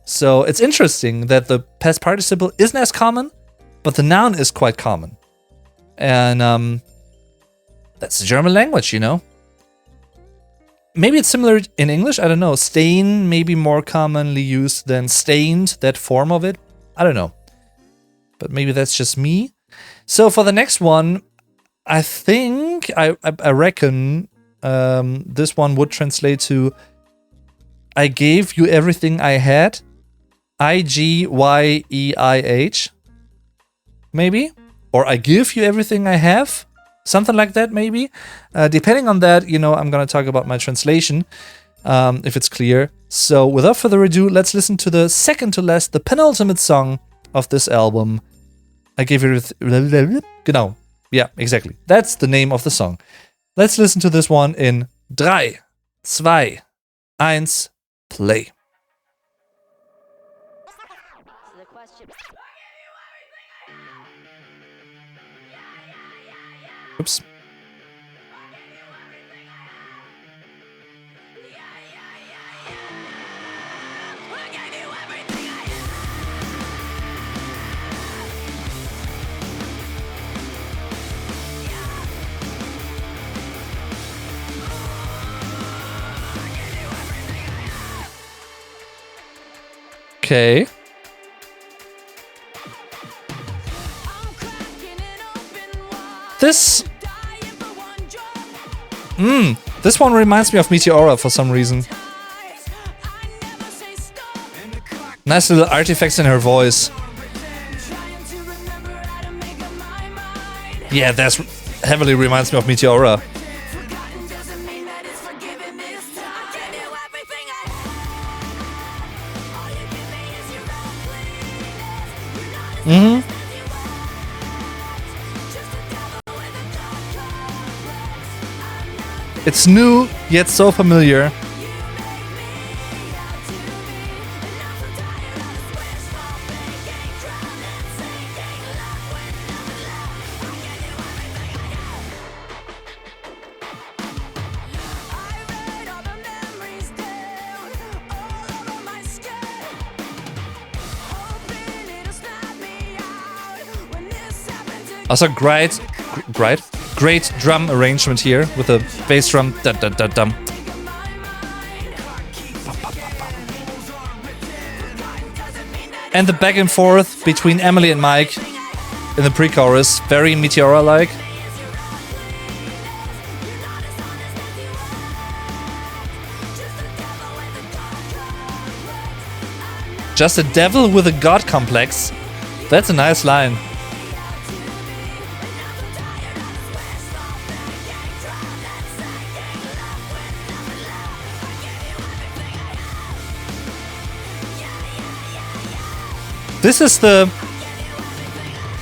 So it's interesting that the past participle isn't as common, but the noun is quite common. And that's the German language, you know. Maybe it's similar in English, I don't know. Stain may be more commonly used than stained, that form of it. I don't know. But maybe that's just me. So for the next one, I think, I reckon this one would translate to I gave you everything I had. IGYEIH. Maybe? Or I give you everything I have. Something like that, maybe. Depending on that, you know, I'm going to talk about my translation, if it's clear. So without further ado, let's listen to the second to last, the penultimate song of this album. I gave you genau. Yeah, exactly. That's the name of the song. Let's listen to this one in 3, 2, 1, play. Oops. Okay. This one reminds me of Meteora for some reason. Nice little artifacts in her voice. Yeah, that heavily reminds me of Meteora. It's new, yet so familiar. Also great drum arrangement here with a bass drum. Dum. And the back and forth between Emily and Mike in the pre-chorus, very Meteora-like. Just a devil with a god complex. That's a nice line.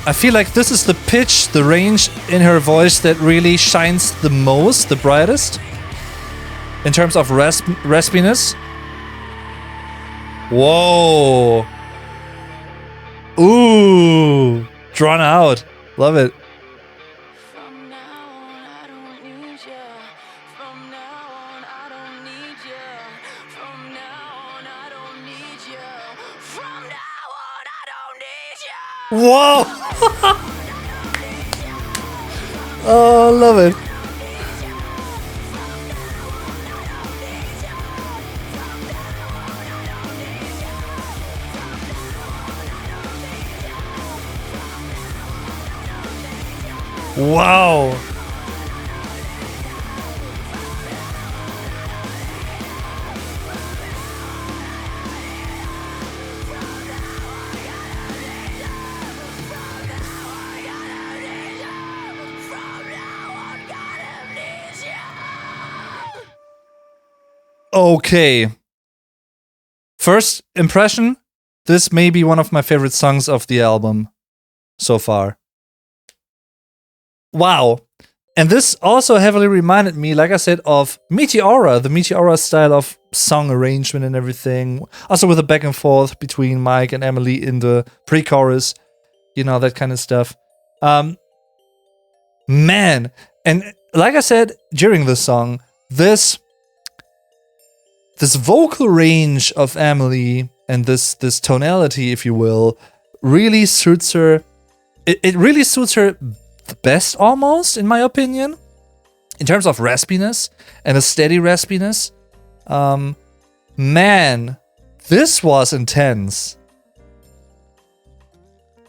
I feel like this is the pitch, the range in her voice that really shines the most, the brightest, in terms of raspiness. Whoa. Ooh. Drawn out. Love it. Whoa! Oh, love it. Wow. Okay. First impression, this may be one of my favorite songs of the album so far. Wow. And this also heavily reminded me, like I said, of Meteora, the Meteora style of song arrangement and everything. Also with the back and forth between Mike and Emily in the pre-chorus, you know, that kind of stuff. Man. And like I said during the song, this vocal range of Emily and this tonality, if you will, really suits her. It really suits her the best, almost, in my opinion, in terms of raspiness and a steady raspiness. Man, this was intense.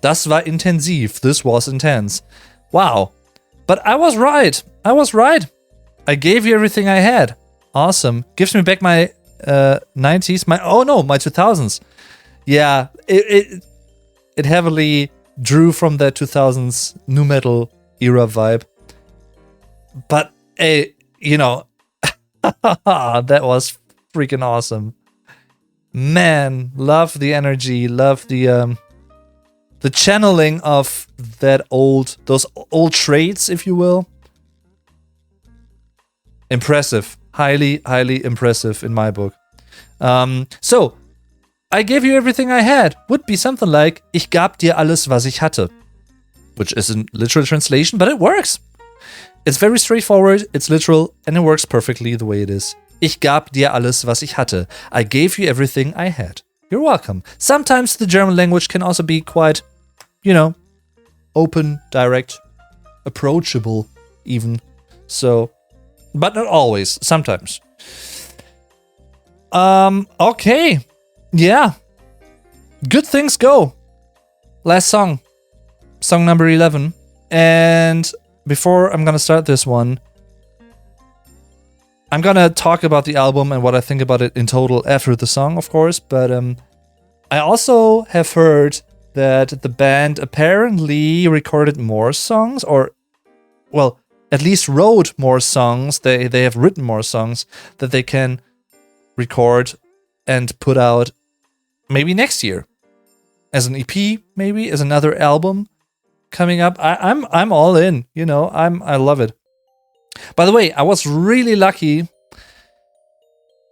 Das war intensiv. This was intense. Wow. But I was right. I gave you everything I had. Awesome. Gives me back my 90s, my 2000s. Yeah, it heavily drew from that 2000s nu metal era vibe. But you know, that was freaking awesome. Man, love the energy, love the channeling of those old traits, if you will. Impressive. Highly, highly impressive in my book. So, I gave you everything I had would be something like Ich gab dir alles, was ich hatte. Which isn't literal translation, but it works. It's very straightforward, it's literal, and it works perfectly the way it is. Ich gab dir alles, was ich hatte. I gave you everything I had. You're welcome. Sometimes the German language can also be quite, open, direct, approachable, even. So, but not always, sometimes. Okay. Yeah. Good things go. Last song. Song number 11. And before I'm gonna start this one, I'm gonna talk about the album and what I think about it in total after the song, of course. But I also have heard that the band apparently recorded more songs, or, well, at least wrote more songs. They have written more songs that they can record and put out maybe next year as an EP, maybe as another album coming up. I'm all in. I love it. By the way, I was really lucky.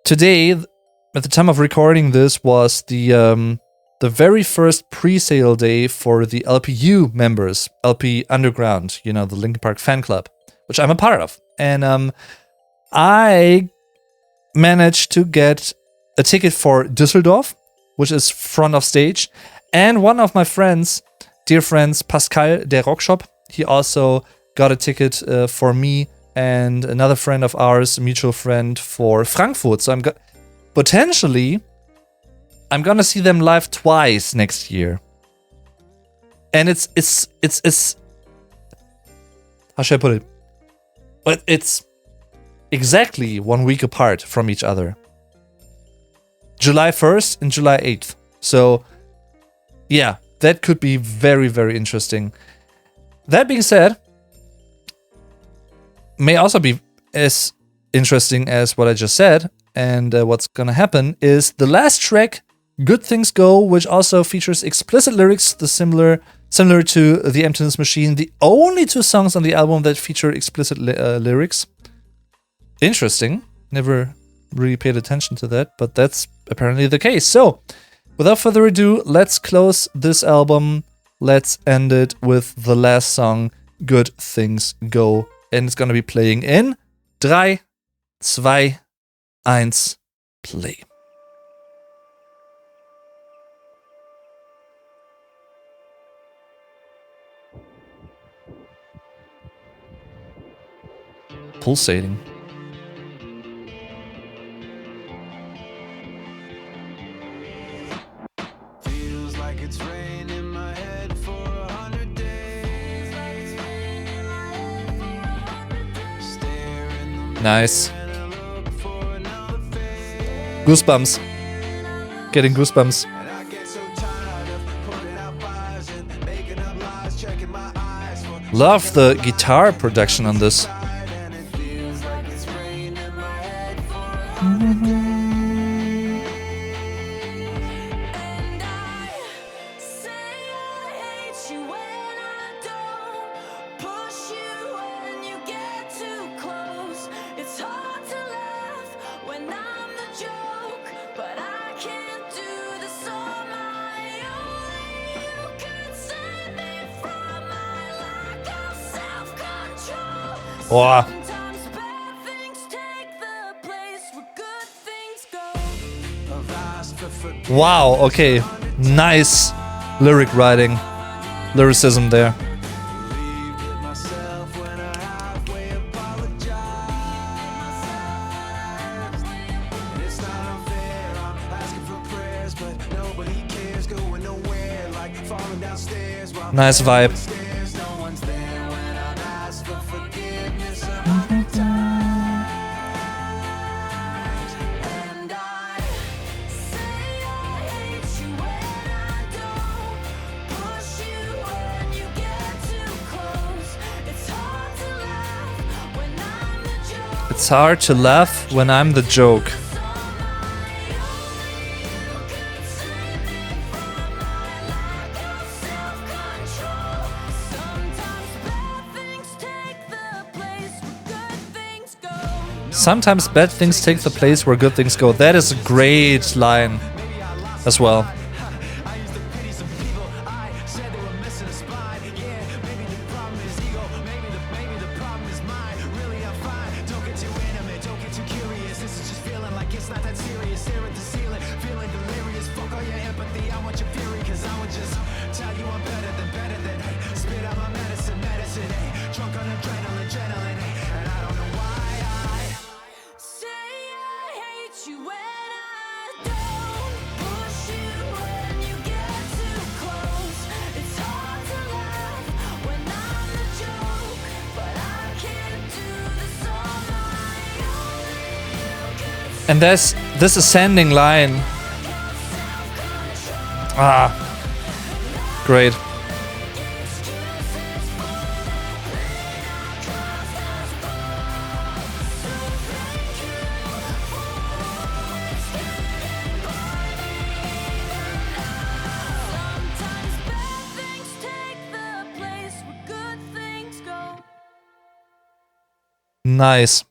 Today, at the time of recording this, was the very first pre-sale day for the LPU members, LP Underground, the Linkin Park fan club, which I'm a part of. And I managed to get a ticket for Düsseldorf, which is front of stage, and one of my friends, dear friends, Pascal, der Rockshop, he also got a ticket for me and another friend of ours, a mutual friend, for Frankfurt. So potentially, I'm gonna see them live twice next year. And it's how should I put it? But it's exactly 1 week apart from each other. July 1st and July 8th. So, yeah, that could be very, very interesting. That being said, may also be as interesting as what I just said. And what's gonna happen is the last track, Good Things Go, which also features explicit lyrics, similar to the Emptiness Machine, the only two songs on the album that feature explicit lyrics. Interesting. Never really paid attention to that, but that's apparently the case. So, without further ado, let's close this album. Let's end it with the last song, Good Things Go. And it's gonna be playing in 3, 2, 1, play. pulsating. Feels like it's rain in my head for 100 days. Stare in the Nice. mirror and I look for another face. Goosebumps. Getting goosebumps. And I get so tired of putting out fires and making up lies, checking my eyes for Love the guitar production on this. pride, and it feels like it's rain in my head for 100 days. And I say I hate you when I don't push you when you get too close. It's hard to laugh when I'm the joke, but I can't do this on my own. You could save me from my lack of self-control. Boah. Sometimes bad things take the place where good things go. I've asked for forgiveness. Wow, okay. Nice lyric writing. Lyricism there. Believed in myself when I halfway apologized. And it's not unfair, I'm asking for prayers, but nobody cares, going nowhere, like falling downstairs while Nice vibe. upstairs. No one's there when I've asked for forgiveness 100 times. And I say I hate you when I don't push you when you get too close. It's hard to laugh when I'm the joke. It's hard to laugh when I'm the joke. Sometimes bad things take the place where good things go. That is a great line as well. I used to pity some people. I said they were missing a spine. Yeah, maybe the problem is ego. Maybe the problem is mine. Really, I'm fine. Don't get too intimate. Don't get too curious. This is just feeling like it's not that serious. Stare at the ceiling, feeling delirious. Fuck all your empathy. I want your fury, 'cause I would just tell you I'm better than. Hey, spit out my medicine. Hey, drunk on adrenaline. Hey, and I don't know why I say I hate you when I don't push you when you get too close. It's hard to laugh when I'm the joke, but I can't do this on my own. And there's this ascending line. Ah. Great. Sometimes bad things take the place where good things go. Nice.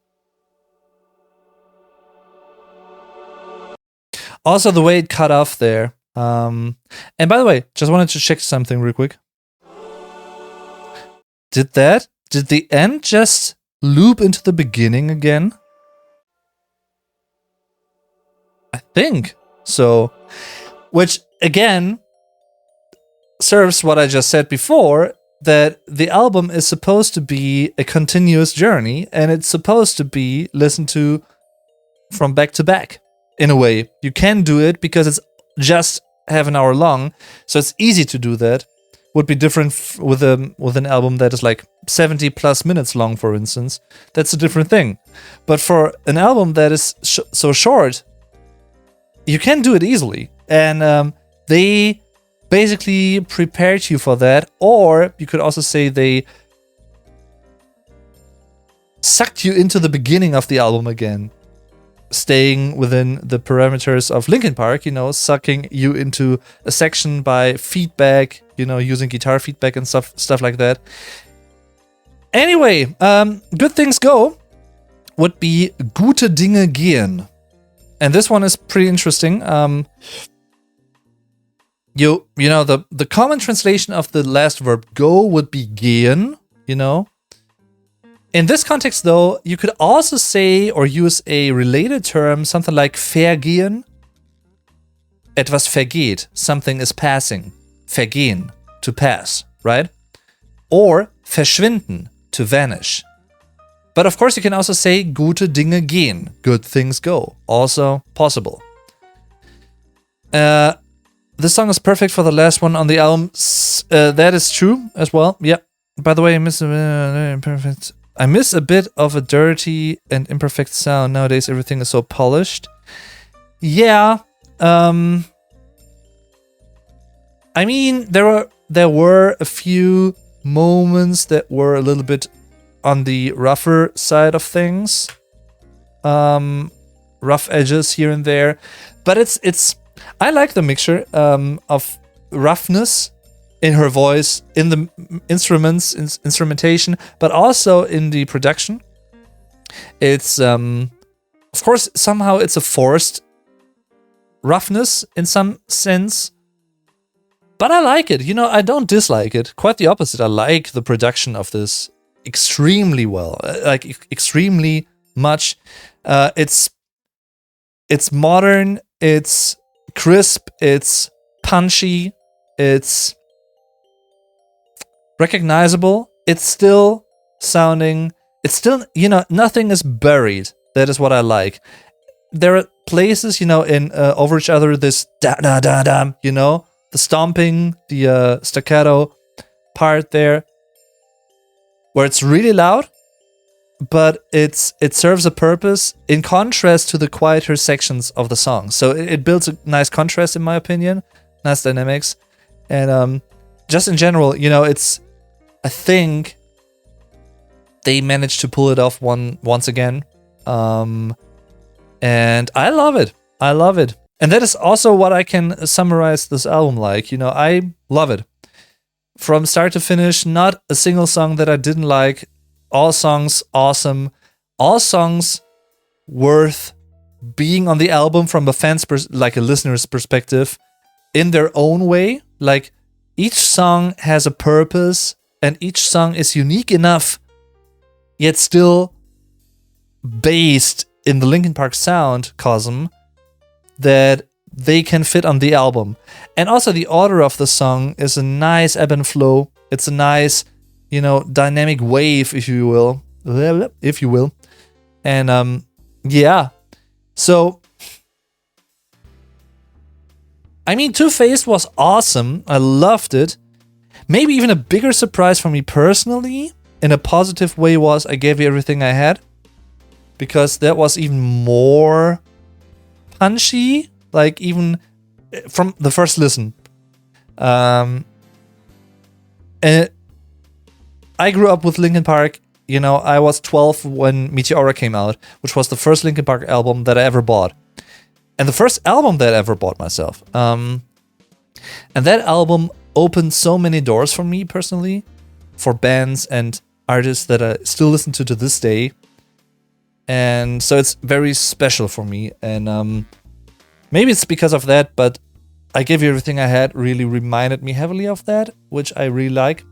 Also, the way it cut off there. And by the way, just wanted to check something real quick. Did the end just loop into the beginning again? I think so. Which, again, serves what I just said before, that the album is supposed to be a continuous journey, and it's supposed to be listened to from back to back. In a way, you can do it because it's just half an hour long, so it's easy to do that. Would be different with an album that is like 70 plus minutes long, for instance. That's a different thing. But for an album that is so short, you can do it easily, and they basically prepared you for that, or you could also say they sucked you into the beginning of the album again. Staying within the parameters of Linkin Park, sucking you into a section by feedback, using guitar feedback and stuff like that. Anyway, Good Things Go would be Gute Dinge gehen. And this one is pretty interesting. The common translation of the last verb go would be gehen, In this context, though, you could also say or use a related term, something like vergehen. Etwas vergeht, something is passing. Vergehen, to pass, right? Or verschwinden, to vanish. But of course, you can also say gute Dinge gehen. Good things go. Also possible. This song is perfect for the last one on the album. That is true as well. Yeah. By the way, I miss a bit of a dirty and imperfect sound. Nowadays, everything is so polished. Yeah. I mean, there were a few moments that were a little bit on the rougher side of things. Rough edges here and there. But it's I like the mixture of roughness in her voice, in the instrumentation, but also in the production. It's of course somehow it's a forced roughness in some sense. But I like it, you know, I don't dislike it. Quite the opposite. I like the production of this extremely well, like extremely much. It's modern, it's crisp, it's punchy, it's recognizable. It's still sounding, it's still, you know, nothing is buried. That is what I like. There are places, you know, in Over Each Other, this da-da-da-da, you know, the stomping, the staccato part there, where it's really loud, but it serves a purpose in contrast to the quieter sections of the song. So it builds a nice contrast, in my opinion, nice dynamics, and just in general, you know, I think they managed to pull it off once again, and I love it. I love it. And that is also what I can summarize this album like. You know, I love it. From start to finish, not a single song that I didn't like. All songs awesome. All songs worth being on the album from a fan's like a listener's perspective in their own way. Like each song has a purpose and each song is unique enough, yet still based in the Linkin Park sound cosm, that they can fit on the album. And also the order of the song is a nice ebb and flow. It's a nice, you know, dynamic wave, if you will. And yeah. So I mean, Two-Faced was awesome. I loved it. Maybe even a bigger surprise for me personally, in a positive way, was I Gave You Everything I Had. Because that was even more punchy, like even from the first listen. And I grew up with Linkin Park. You know, I was 12 when Meteora came out, which was the first Linkin Park album that I ever bought. And the first album that I ever bought myself. And that album opened so many doors for me personally, for bands and artists that I still listen to this day. And so it's very special for me. And maybe it's because of that, but I Gave You Everything I Had really reminded me heavily of that, which I really like.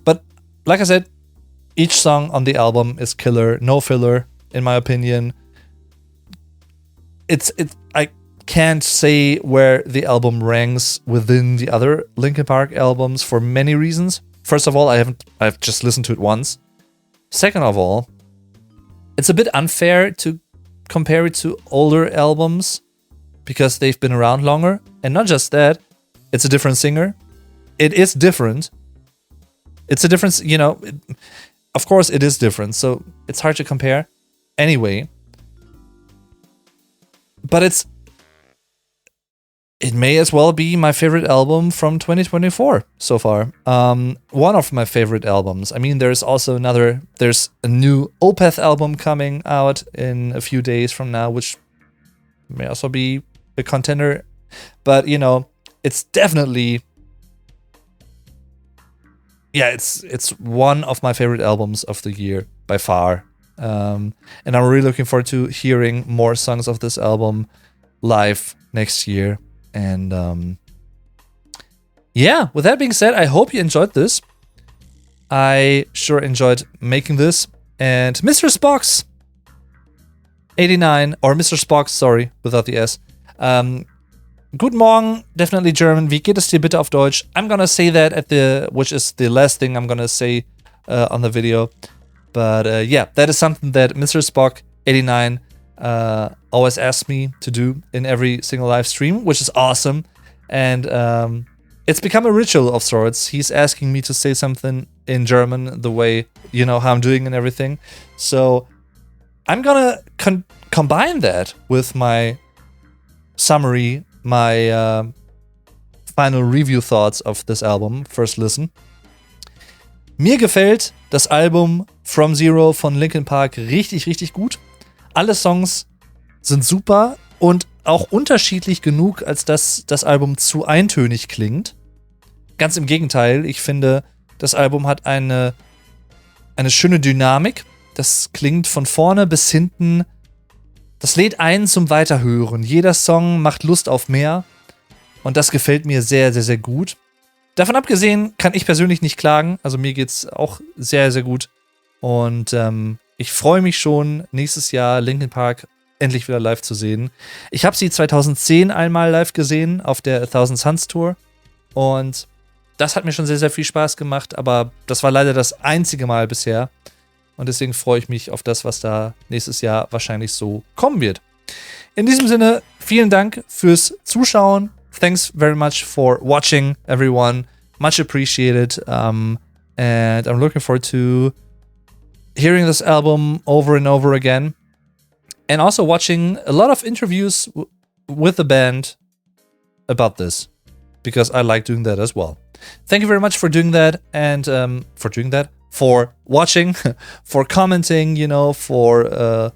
But like I said, each song on the album is killer, no filler, in my opinion. I can't say where the album ranks within the other Linkin Park albums for many reasons. First of all, I've just listened to it once. Second of all, it's a bit unfair to compare it to older albums because they've been around longer. And not just that, it's a different singer. It is different. It's a difference, you know, of course it is different, so it's hard to compare. Anyway, but it may as well be my favorite album from 2024 so far. One of my favorite albums. I mean, there's a new Opeth album coming out in a few days from now, which may also be a contender. But, you know, it's definitely, yeah, it's one of my favorite albums of the year by far. And I'm really looking forward to hearing more songs of this album live next year. And yeah, with that being said, I hope you enjoyed this. I sure enjoyed making this. And Mr. Spock's 89, or Mr. Spock's, sorry, without the S. Guten Morgen, definitely German. Wie geht es dir bitte auf Deutsch? I'm gonna say that which is the last thing I'm gonna say on the video. But yeah, that is something that Mr. Spock 89 always asks me to do in every single live stream, which is awesome. And it's become a ritual of sorts. He's asking me to say something in German the way, you know, how I'm doing and everything. So I'm gonna combine that with my summary, my final review thoughts of this album, first listen. Mir gefällt das Album From Zero von Linkin Park richtig, richtig gut. Alle Songs sind super und auch unterschiedlich genug, als dass das Album zu eintönig klingt. Ganz im Gegenteil, ich finde, das Album hat eine schöne Dynamik. Das klingt von vorne bis hinten. Das lädt ein zum Weiterhören. Jeder Song macht Lust auf mehr. Und das gefällt mir sehr, sehr, sehr gut. Davon abgesehen kann ich persönlich nicht klagen. Also mir geht's auch sehr, sehr gut. Und ich freue mich schon, nächstes Jahr Linkin Park endlich wieder live zu sehen. Ich habe sie 2010 einmal live gesehen auf der A Thousand Suns Tour. Und das hat mir schon sehr, sehr viel Spaß gemacht. Aber das war leider das einzige Mal bisher. Und deswegen freue ich mich auf das, was da nächstes Jahr wahrscheinlich so kommen wird. In diesem Sinne, vielen Dank fürs Zuschauen. Thanks very much for watching, everyone. Much appreciated. And I'm looking forward to hearing this album over and over again. And also watching a lot of interviews with the band about this. Because I like doing that as well. Thank you very much for doing that. And for watching, for commenting, you know, for,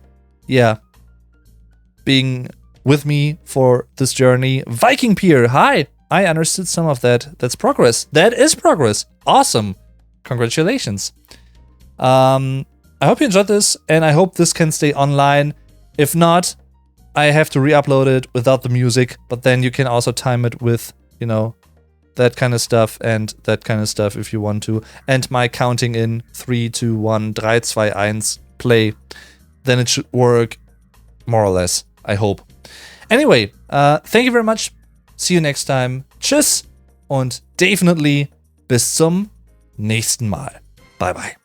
being with me for this journey. Viking Pier, hi! I understood some of that. That's progress. That is progress. Awesome. Congratulations. I hope you enjoyed this, and I hope this can stay online. If not, I have to re-upload it without the music, but then you can also time it with, you know, that kind of stuff and that kind of stuff if you want to. And my counting in 3, 2, 1, 3, 2, 1, play. Then it should work more or less, I hope. Anyway, thank you very much. See you next time. Tschüss und definitely bis zum nächsten Mal. Bye bye.